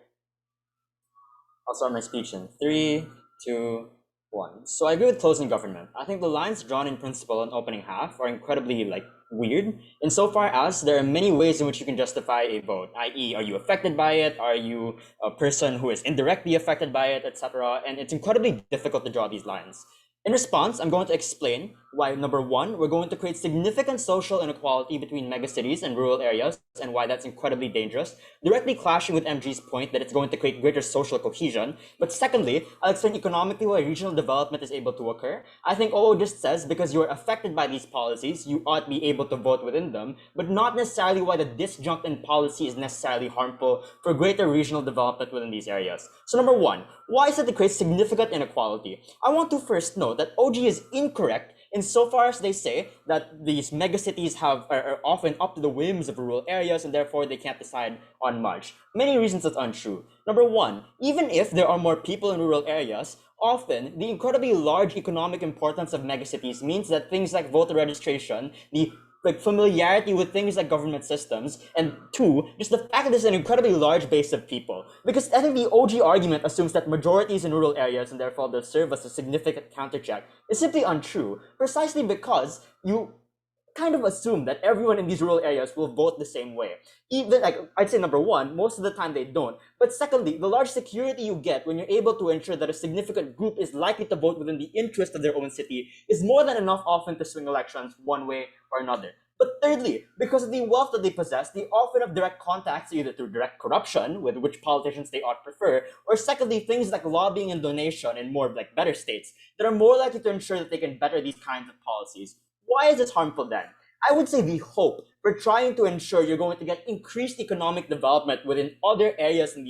I'll start my speech in 3, 2, 1. So I agree with closing government. I think the lines drawn in principle on opening half are incredibly weird, insofar as there are many ways in which you can justify a vote, i.e., are you affected by it? Are you a person who is indirectly affected by it, etc.? And it's incredibly difficult to draw these lines. In response, I'm going to explain why, number one, we're going to create significant social inequality between megacities and rural areas, and why that's incredibly dangerous, directly clashing with MG's point that it's going to create greater social cohesion. But secondly, I'll explain economically why regional development is able to occur. I think OO just says because you're affected by these policies, you ought to be able to vote within them, but not necessarily why the disjunct in policy is necessarily harmful for greater regional development within these areas. So number one, why is it to create significant inequality? I want to first note that OG is incorrect insofar as they say that these megacities are often up to the whims of rural areas and therefore they can't decide on much. Many reasons that's untrue. Number one, even if there are more people in rural areas, often the incredibly large economic importance of megacities means that things like voter registration, the familiarity with things like government systems, and two, just the fact that there's an incredibly large base of people. Because I think the OG argument assumes that majorities in rural areas and therefore they'll serve as a significant countercheck is simply untrue, precisely because you kind of assume that everyone in these rural areas will vote the same way. Even, I'd say number one, most of the time they don't. But secondly, the large security you get when you're able to ensure that a significant group is likely to vote within the interest of their own city is more than enough often to swing elections one way or another. But thirdly, because of the wealth that they possess, they often have direct contacts either through direct corruption, with which politicians they ought prefer, or secondly, things like lobbying and donation in more better states that are more likely to ensure that they can better these kinds of policies. Why is this harmful then? I would say the hope for trying to ensure you're going to get increased economic development within other areas in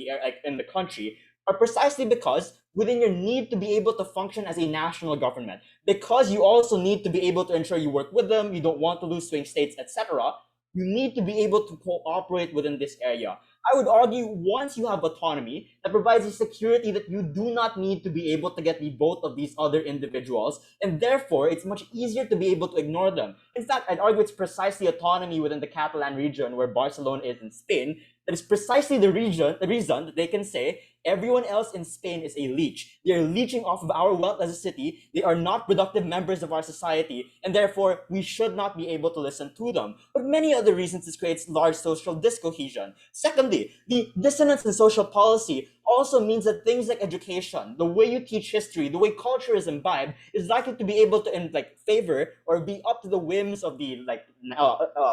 the country are precisely because within your need to be able to function as a national government, because you also need to be able to ensure you work with them, you don't want to lose swing states, etc., you need to be able to cooperate within this area. I would argue once you have autonomy that provides a security that you do not need to be able to get the vote of these other individuals, and therefore it's much easier to be able to ignore them. In fact, I'd argue it's precisely autonomy within the Catalan region where Barcelona is in Spain that is precisely the reason that they can say everyone else in Spain is a leech. They are leeching off of our wealth as a city. They are not productive members of our society, and therefore we should not be able to listen to them. But many other reasons this creates large social discohesion. Secondly, the dissonance in social policy also means that things like education, the way you teach history, the way culture is imbibed, is likely to be able to favor or be up to the whims of the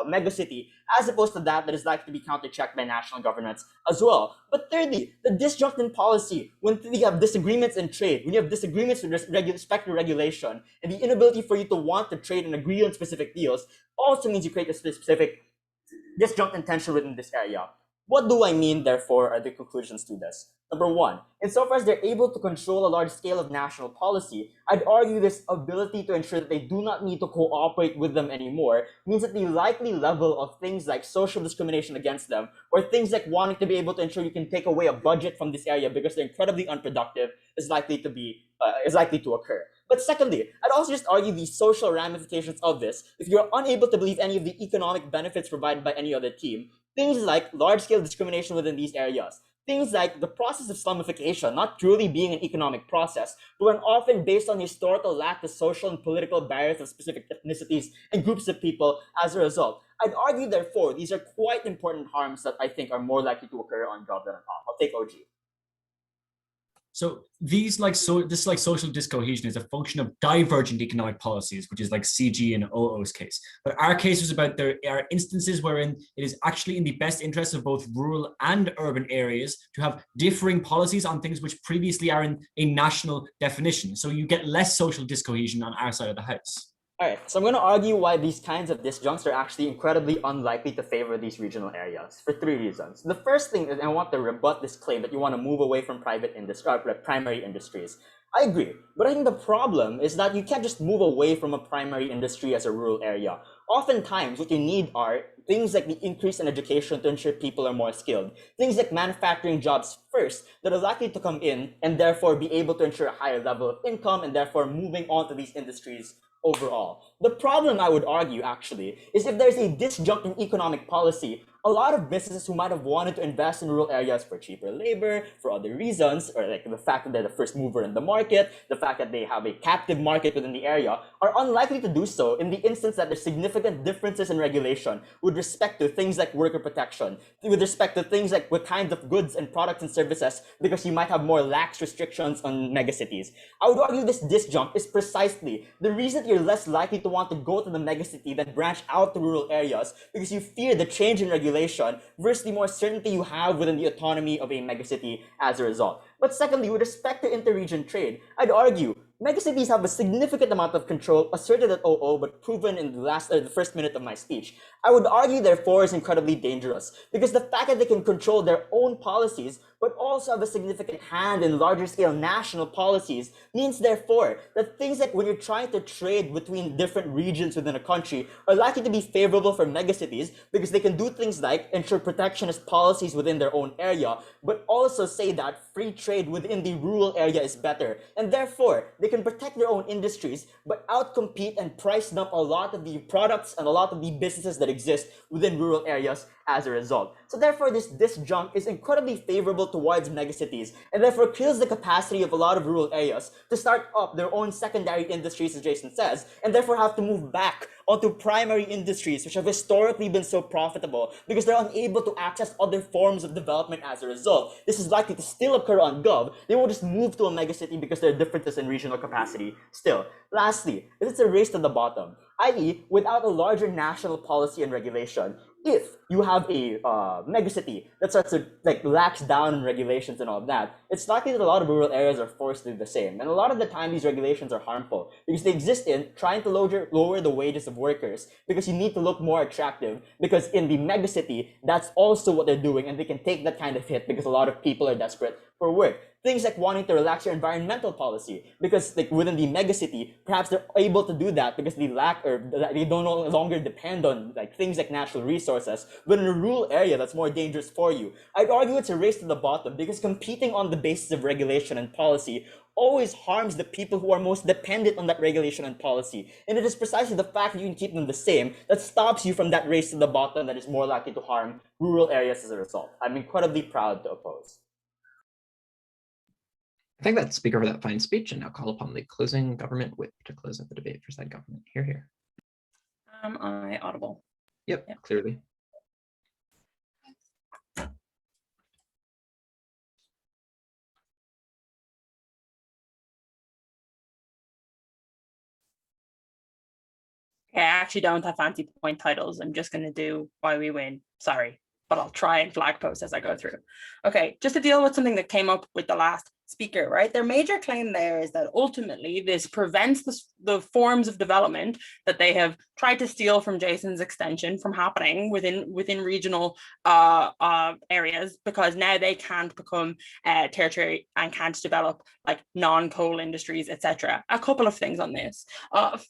megacity, as opposed to that is likely to be counterchecked by national governments as well. But thirdly, the disjunct in policy, when you have disagreements in trade, when you have disagreements with respect to regulation, and the inability for you to want to trade and agree on specific deals, also means you create a specific disjunct in tension within this area. What do I mean, therefore, are the conclusions to this? Number one, insofar as they're able to control a large scale of national policy, I'd argue this ability to ensure that they do not need to cooperate with them anymore means that the likely level of things like social discrimination against them, or things like wanting to be able to ensure you can take away a budget from this area because they're incredibly unproductive, is likely to occur. But secondly, I'd also just argue the social ramifications of this. If you're unable to believe any of the economic benefits provided by any other team, things like large-scale discrimination within these areas, things like the process of Islamification not truly being an economic process, but when often based on historical lack of social and political barriers of specific ethnicities and groups of people as a result. I'd argue, therefore, these are quite important harms that I think are more likely to occur on job than on off. I'll take OG. So these this social discohesion is a function of divergent economic policies, which is like CG and OO's case. But our case was about there are instances wherein it is actually in the best interest of both rural and urban areas to have differing policies on things which previously are in a national definition. So you get less social discohesion on our side of the house. All right, so I'm going to argue why these kinds of disjuncts are actually incredibly unlikely to favor these regional areas for 3 reasons. The first thing is I want to rebut this claim that you want to move away from primary industries. I agree, but I think the problem is that you can't just move away from a primary industry as a rural area. Oftentimes, what you need are things like the increase in education to ensure people are more skilled, things like manufacturing jobs first that are likely to come in and therefore be able to ensure a higher level of income and therefore moving on to these industries overall. The problem, I would argue, actually, is if there's a disjunct in economic policy, a lot of businesses who might have wanted to invest in rural areas for cheaper labor, for other reasons, or like the fact that they're the first mover in the market, the fact that they have a captive market within the area, are unlikely to do so in the instance that there's significant differences in regulation with respect to things like worker protection, with respect to things like what kinds of goods and products and services, because you might have more lax restrictions on megacities. I would argue this disjunct is precisely the reason you're less likely to want to go to the megacity than branch out to rural areas, because you fear the change in regulation versus the more certainty you have within the autonomy of a megacity as a result. But secondly, with respect to interregion trade, I'd argue megacities have a significant amount of control asserted at OO, but proven in the first minute of my speech. I would argue, therefore, is incredibly dangerous because the fact that they can control their own policies, but also have a significant hand in larger scale national policies, means therefore that things like when you're trying to trade between different regions within a country are likely to be favorable for megacities because they can do things like ensure protectionist policies within their own area, but also say that free trade within the rural area is better, and therefore they can protect their own industries but outcompete and price dump a lot of the products and a lot of the businesses that exist within rural areas as a result. So therefore this disjunct is incredibly favorable towards megacities and therefore kills the capacity of a lot of rural areas to start up their own secondary industries, as Jason says, and therefore have to move back onto primary industries which have historically been so profitable because they're unable to access other forms of development as a result. This is likely to still occur on Gov. They won't just move to a megacity because there are differences in regional capacity still. Lastly, it's a race to the bottom, i.e. without a larger national policy and regulation. If you have a megacity that starts to lax down in regulations and all of that, it's likely that a lot of rural areas are forced to do the same. And a lot of the time, these regulations are harmful because they exist in trying to lower the wages of workers because you need to look more attractive because in the megacity, that's also what they're doing and they can take that kind of hit because a lot of people are desperate for work. Things like wanting to relax your environmental policy because within the megacity, perhaps they're able to do that because they don't no longer depend on things like natural resources. But in a rural area, that's more dangerous for you. I'd argue it's a race to the bottom because competing on the basis of regulation and policy always harms the people who are most dependent on that regulation and policy. And it is precisely the fact that you can keep them the same that stops you from that race to the bottom that is more likely to harm rural areas as a result. I'm incredibly proud to oppose. I thank that speaker for that fine speech and now call upon the closing government whip to close out the debate for said government. Hear, hear. Am I audible? Yep, clearly. Okay, I actually don't have fancy point titles. I'm just going to do why we win. Sorry, but I'll try and flag post as I go through. Okay, just to deal with something that came up with the last speaker, right? Their major claim there is that ultimately this prevents the forms of development that they have tried to steal from Jason's extension from happening within regional areas because now they can't become tertiary and can't develop non-coal industries, etc. A couple of things on this.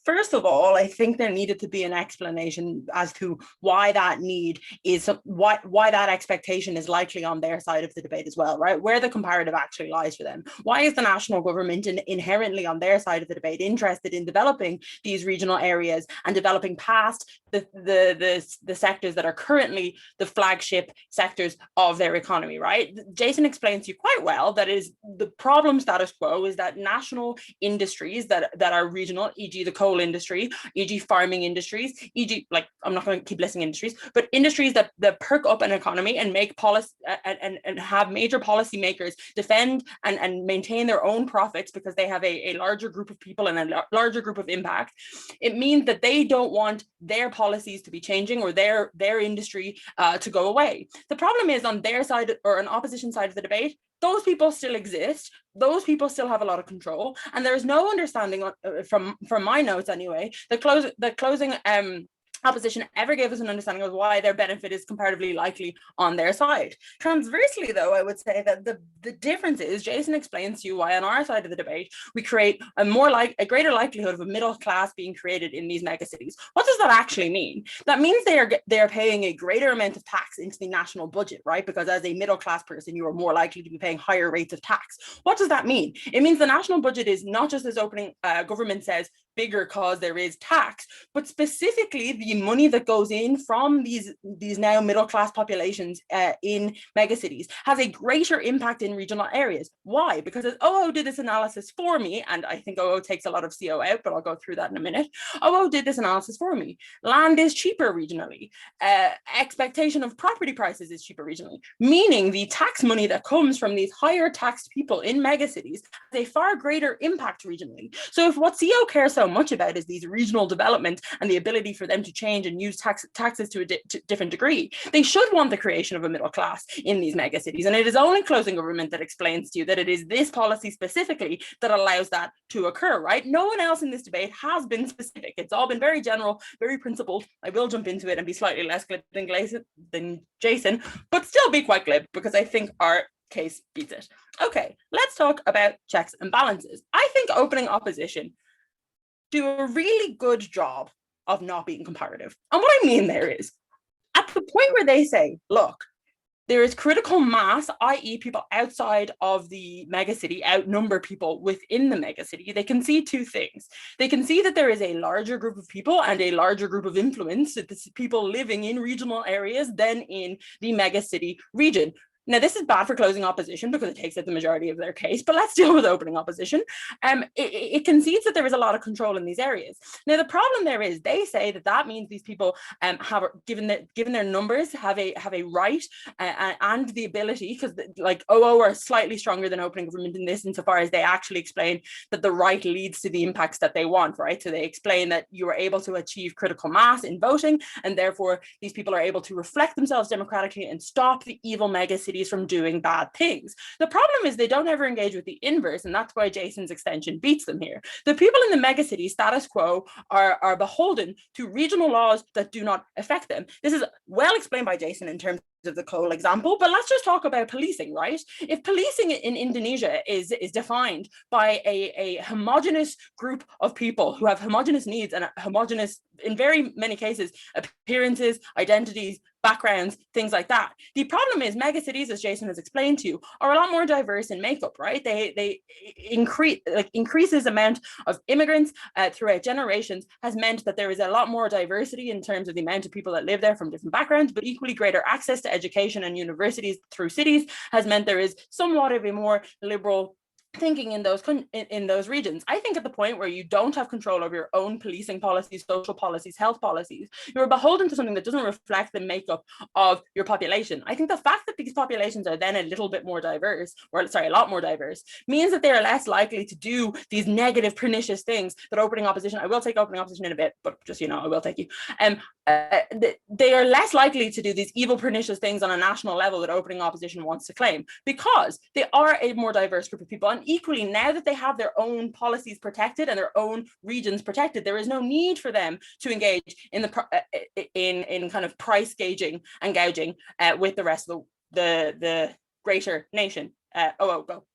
First of all, I think there needed to be an explanation as to why that need is, why that expectation is likely on their side of the debate as well, right? Where the comparative actually lies for them? Why is the national government inherently on their side of the debate interested in developing these regional areas and developing past the sectors that are currently the flagship sectors of their economy, right? Jason explains to you quite well that is the problem status quo is that national industries that are regional, e.g. the coal industry, e.g. farming industries, e.g. like, I'm not going to keep listing industries, but industries that perk up an economy and make policy and have major policymakers defend and maintain their own profits because they have a larger group of people and a larger group of impact. It means that they don't want their policies to be changing or their industry to go away. The problem is on their side or on opposition side of the debate, those people still exist. Those people still have a lot of control, and there is no understanding from my notes anyway. The closing opposition ever gave us an understanding of why their benefit is comparatively likely on their side. Transversely, though, I would say that the difference is Jason explains to you why on our side of the debate we create a greater likelihood of a middle class being created in these megacities. What does that actually mean? That means they are paying a greater amount of tax into the national budget, right? Because as a middle class person, you are more likely to be paying higher rates of tax. What does that mean? It means the national budget is not just, as opening government says, bigger because there is tax, but specifically the money that goes in from these now middle class populations in megacities has a greater impact in regional areas. Why? Because as OO did this analysis for me, and I think OO takes a lot of CO out, but I'll go through that in a minute. OO did this analysis for me. Land is cheaper regionally. Expectation of property prices is cheaper regionally, meaning the tax money that comes from these higher taxed people in megacities has a far greater impact regionally. So if what CO cares so much about is these regional development and the ability for them to change and use taxes to a different degree, they should want the creation of a middle class in these megacities. And it is only closing government that explains to you that it is this policy specifically that allows that to occur, right? No one else in this debate has been specific. It's all been very general, very principled. I will jump into it and be slightly less glib than Jason, but still be quite glib because I think our case beats it. Okay, let's talk about checks and balances. I think opening opposition do a really good job of not being comparative. And what I mean there is, at the point where they say, look, there is critical mass, i.e. people outside of the megacity outnumber people within the megacity, they can see two things. They can see that there is a larger group of people and a larger group of influence, that this people living in regional areas than in the megacity region. Now, this is bad for closing opposition because it takes out the majority of their case, but let's deal with opening opposition. It concedes that there is a lot of control in these areas. Now, the problem there is they say that means these people have, given their numbers, have a right and the ability, because like OO are slightly stronger than opening government in this insofar as they actually explain that the right leads to the impacts that they want, right? So they explain that you are able to achieve critical mass in voting, and therefore these people are able to reflect themselves democratically and stop the evil megacities from doing bad things. The problem is they don't ever engage with the inverse, and that's why Jason's extension beats them here. The people in the megacity status quo are beholden to regional laws that do not affect them. This is well explained by Jason in terms of the coal example, but let's just talk about policing, right? If policing in Indonesia is defined by a homogenous group of people who have homogenous needs and homogenous, in very many cases, appearances, identities, backgrounds, things like that. The problem is megacities, as Jason has explained to you, are a lot more diverse in makeup, right? They increases amount of immigrants throughout generations has meant that there is a lot more diversity in terms of the amount of people that live there from different backgrounds, but equally greater access to education and universities through cities has meant there is somewhat of a more liberal thinking in those regions. I think at the point where you don't have control over your own policing policies, social policies, health policies, you're beholden to something that doesn't reflect the makeup of your population. I think the fact that these populations are then a little bit more diverse, or sorry, a lot more diverse, means that they are less likely to do these negative, pernicious things that opening opposition, I will take opening opposition in a bit, but just, you know, I will take you. They are less likely to do these evil, pernicious things on a national level that opening opposition wants to claim, because they are a more diverse group of people. And equally, now that they have their own policies protected and their own regions protected, there is no need for them to engage in in kind of price gauging and gouging with the rest of the greater nation. Go.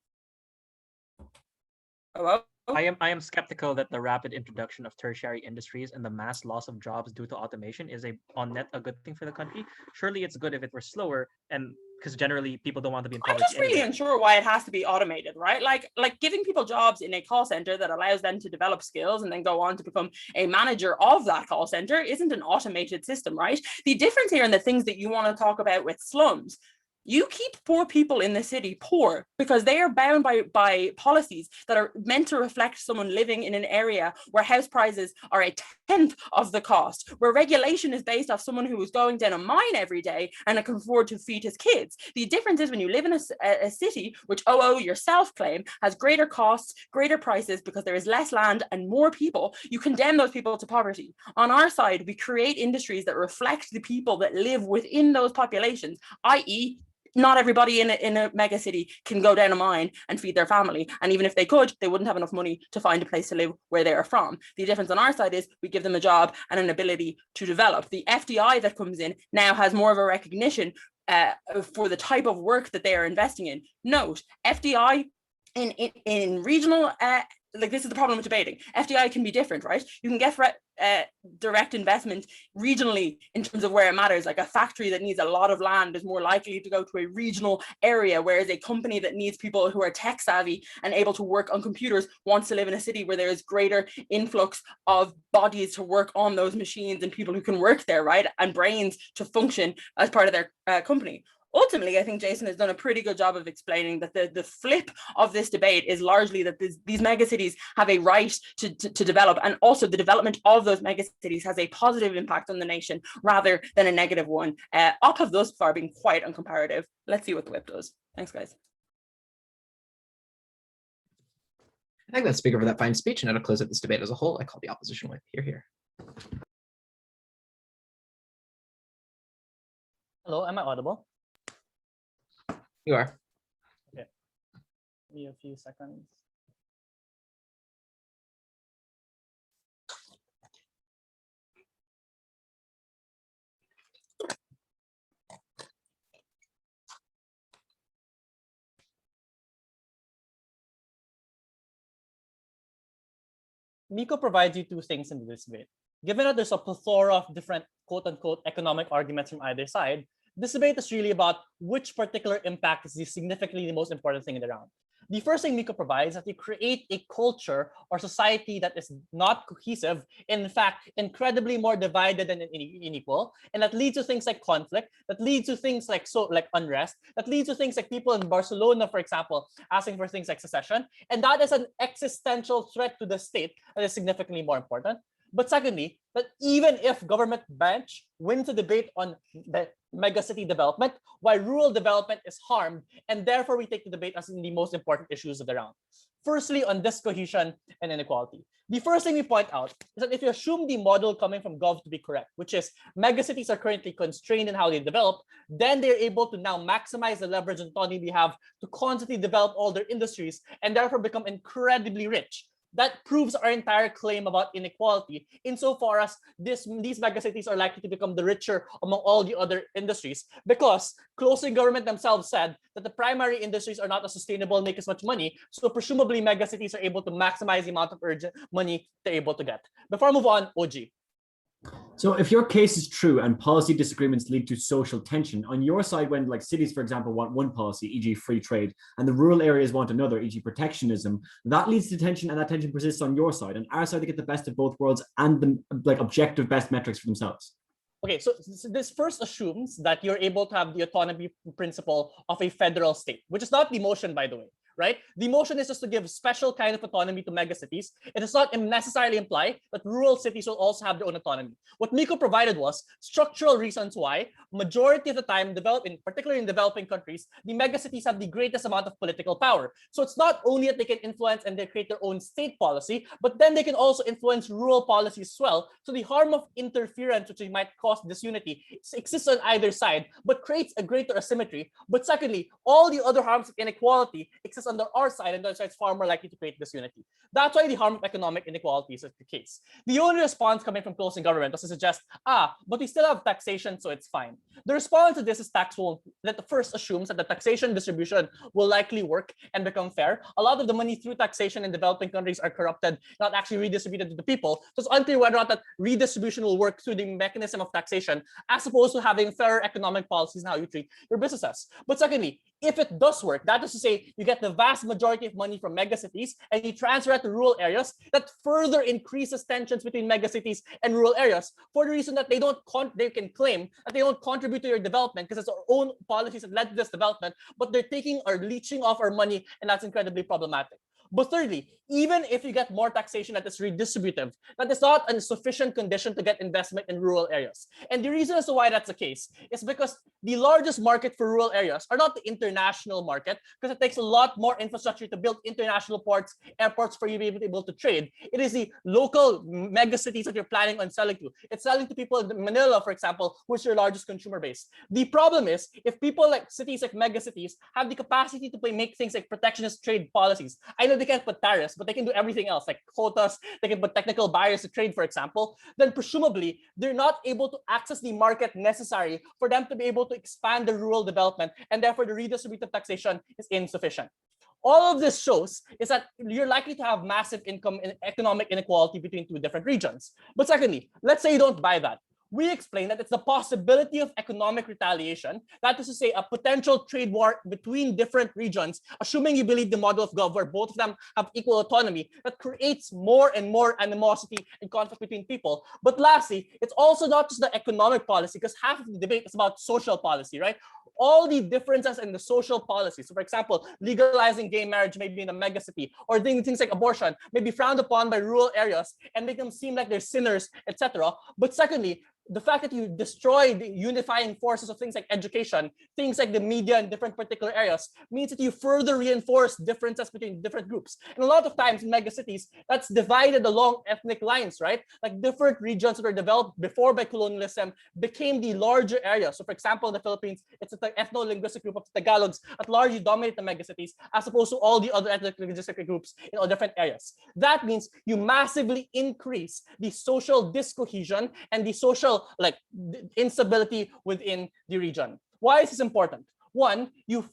I am skeptical that the rapid introduction of tertiary industries and the mass loss of jobs due to automation is on net a good thing for the country. Surely it's good if it were slower and because generally people don't want to be in I'm poverty just really anyway. unsure why it has to be automated, right? Like giving people jobs in a call center that allows them to develop skills and then go on to become a manager of that call center isn't an automated system, right? The difference here and the things that you want to talk about with slums, you keep poor people in the city poor because they are bound by policies that are meant to reflect someone living in an area where house prices are a tenth of the cost, where regulation is based off someone who is going down a mine every day and can afford to feed his kids. The difference is when you live in a city, which OO yourself claim has greater costs, greater prices because there is less land and more people, you condemn those people to poverty. On our side, we create industries that reflect the people that live within those populations, i.e., not everybody in a mega city can go down a mine and feed their family. And even if they could, they wouldn't have enough money to find a place to live where they are from. The difference on our side is we give them a job and an ability to develop. The FDI that comes in now has more of a recognition for the type of work that they are investing in. Note, FDI in regional, like this is the problem with debating. FDI can be different, right? You can get direct investment regionally in terms of where it matters. Like a factory that needs a lot of land is more likely to go to a regional area, whereas a company that needs people who are tech savvy and able to work on computers wants to live in a city where there is greater influx of bodies to work on those machines and people who can work there, right? And brains to function as part of their company. Ultimately, I think Jason has done a pretty good job of explaining that the flip of this debate is largely that these megacities have a right to develop, and also the development of those megacities has a positive impact on the nation rather than a negative one. Op have thus far been quite uncomparative. Let's see what the whip does. Thanks, guys. I thank that speaker for that fine speech, and now to close out this debate as a whole, I call the opposition whip. Hear, hear. Hello, am I audible? You are. Okay. Give me a few seconds. Miko provides you two things in this debate. Given that there's a plethora of different quote-unquote economic arguments from either side, this debate is really about which particular impact is significantly the most important thing in the round. The first thing Miko provides is that you create a culture or society that is not cohesive, in fact, incredibly more divided and unequal, and that leads to things like conflict, that leads to things like unrest, that leads to things like people in Barcelona, for example, asking for things like secession, and that is an existential threat to the state that is significantly more important. But secondly, that even if government bench wins a debate on the megacity development, while rural development is harmed, and therefore we take the debate as in the most important issues of the round. Firstly, on discohesion and inequality. The first thing we point out is that if you assume the model coming from Gov to be correct, which is megacities are currently constrained in how they develop, then they're able to now maximize the leverage and autonomy they have to constantly develop all their industries and therefore become incredibly rich. That proves our entire claim about inequality insofar as these megacities are likely to become the richer among all the other industries, because closing government themselves said that the primary industries are not as sustainable and make as much money, so presumably megacities are able to maximize the amount of urgent money they're able to get. Before I move on, OG. So if your case is true and policy disagreements lead to social tension, on your side, when like cities, for example, want one policy, e.g. free trade, and the rural areas want another, e.g. protectionism, that leads to tension, and that tension persists on your side. And our side, to get the best of both worlds and the like objective best metrics for themselves. Okay, so this first assumes that you're able to have the autonomy principle of a federal state, which is not the motion, by the way. Right? The motion is just to give special kind of autonomy to megacities. It does not necessarily imply that rural cities will also have their own autonomy. What Miko provided was structural reasons why majority of the time, particularly in developing countries, the megacities have the greatest amount of political power. So it's not only that they can influence and they create their own state policy, but then they can also influence rural policies as well. So the harm of interference, which might cause disunity, exists on either side, but creates a greater asymmetry. But secondly, all the other harms of inequality exist is on our side, and so it's far more likely to create disunity. That's why the harm of economic inequality is the case. The only response coming from closing government was to suggest, but we still have taxation, so it's fine. The response to this is that the first assumes that the taxation distribution will likely work and become fair. A lot of the money through taxation in developing countries are corrupted, not actually redistributed to the people. So it's unclear whether or not that redistribution will work through the mechanism of taxation, as opposed to having fairer economic policies in how you treat your businesses. But secondly, if it does work, that is to say, you get the vast majority of money from megacities and you transfer it to rural areas, that further increases tensions between megacities and rural areas for the reason that they can claim that they don't contribute to your development because it's our own policies that led to this development, but they're taking or leeching off our money, and that's incredibly problematic. But thirdly, even if you get more taxation that is redistributive, that is not a sufficient condition to get investment in rural areas. And the reason as to why that's the case is because the largest market for rural areas are not the international market, because it takes a lot more infrastructure to build international ports, airports for you to be able to trade. It is the local megacities that you're planning on selling to. It's selling to people in Manila, for example, which is your largest consumer base. The problem is, if people like cities like megacities have the capacity to make things like protectionist trade policies, I know they can't put tariffs, but they can do everything else, like quotas, they can put technical barriers to trade, for example, then presumably they're not able to access the market necessary for them to be able to expand the rural development, and therefore the redistributive taxation is insufficient. All of this shows is that you're likely to have massive income and economic inequality between two different regions. But secondly, let's say you don't buy that. We explain that it's the possibility of economic retaliation, that is to say, a potential trade war between different regions, assuming you believe the model of gov where both of them have equal autonomy, that creates more and more animosity and conflict between people. But lastly, it's also not just the economic policy, because half of the debate is about social policy, right? All the differences in the social policy. So for example, legalizing gay marriage maybe in a megacity, or doing things like abortion may be frowned upon by rural areas and make them seem like they're sinners, etc. But secondly, the fact that you destroy the unifying forces of things like education, things like the media in different particular areas, means that you further reinforce differences between different groups. And a lot of times in megacities, that's divided along ethnic lines, right? Like different regions that were developed before by colonialism became the larger areas. So for example, in the Philippines, it's the ethno-linguistic group of the Tagalogs that largely dominate the megacities, as opposed to all the other ethnic linguistic groups in all different areas. That means you massively increase the social discohesion and the social instability within the region. Why is this important? One, you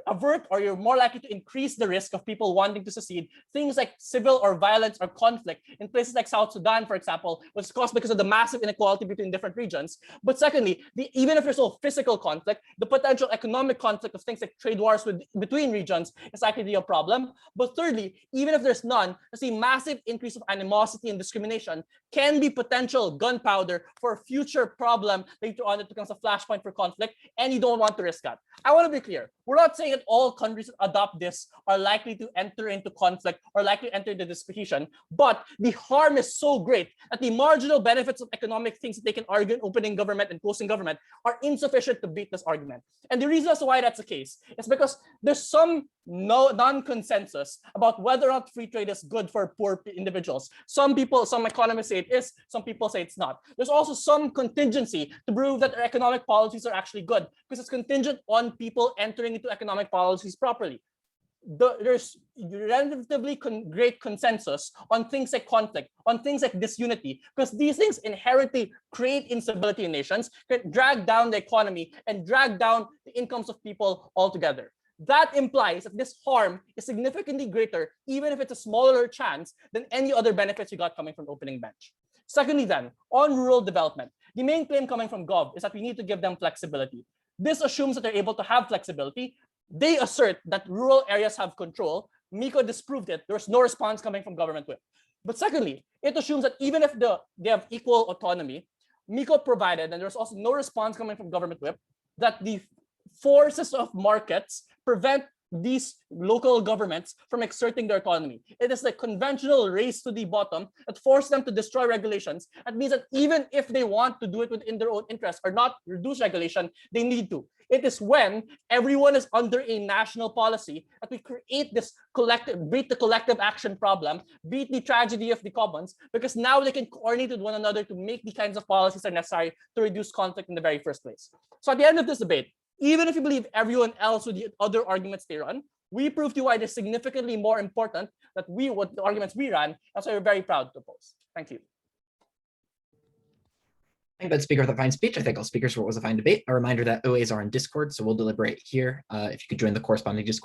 avert, or you're more likely to increase the risk of people wanting to secede, things like civil or violence or conflict in places like South Sudan, for example, which is caused because of the massive inequality between different regions. But secondly, even if there's no physical conflict, the potential economic conflict of things like trade wars between regions is likely to be a problem. But thirdly, even if there's none, there's a massive increase of animosity and discrimination can be potential gunpowder for a future problem later on that becomes a flashpoint for conflict, and you don't want to risk that. I want to be clear. We're not saying that all countries that adopt this are likely to enter into conflict or likely to enter into disputation, but the harm is so great that the marginal benefits of economic things that they can argue in opening government and closing government are insufficient to beat this argument. And the reason as to why that's the case is because there's some non-consensus about whether or not free trade is good for poor individuals. Some economists say it is, some people say it's not. There's also some contingency to prove that their economic policies are actually good, because it's contingent on people entering into economic policies properly. There's relatively great consensus on things like conflict, on things like disunity, because these things inherently create instability in nations, can drag down the economy and drag down the incomes of people altogether. That implies that this harm is significantly greater, even if it's a smaller chance than any other benefits you got coming from opening bench. Secondly then, on rural development, the main claim coming from Gov is that we need to give them flexibility. This assumes that they're able to have flexibility. They assert that rural areas have control. Miko disproved it. There was no response coming from government whip. But secondly, it assumes that even if they have equal autonomy, Miko provided, and there's also no response coming from government whip, that the forces of markets prevent these local governments from exerting their autonomy. It is the conventional race to the bottom that forces them to destroy regulations. That means that even if they want to do it within their own interest or not reduce regulation, they need to. It is when everyone is under a national policy that we create this beat the collective action problem, beat the tragedy of the commons, because now they can coordinate with one another to make the kinds of policies that are necessary to reduce conflict in the very first place. So at the end of this debate, even if you believe everyone else with the other arguments they run, We proved to you why it is significantly more important that the arguments we ran. That's why we're very proud to oppose. Thank you. Thank that speaker for the fine speech. I thank all speakers for what was a fine debate. A reminder that OAs are in Discord, so we'll deliberate here. If you could join the corresponding Discord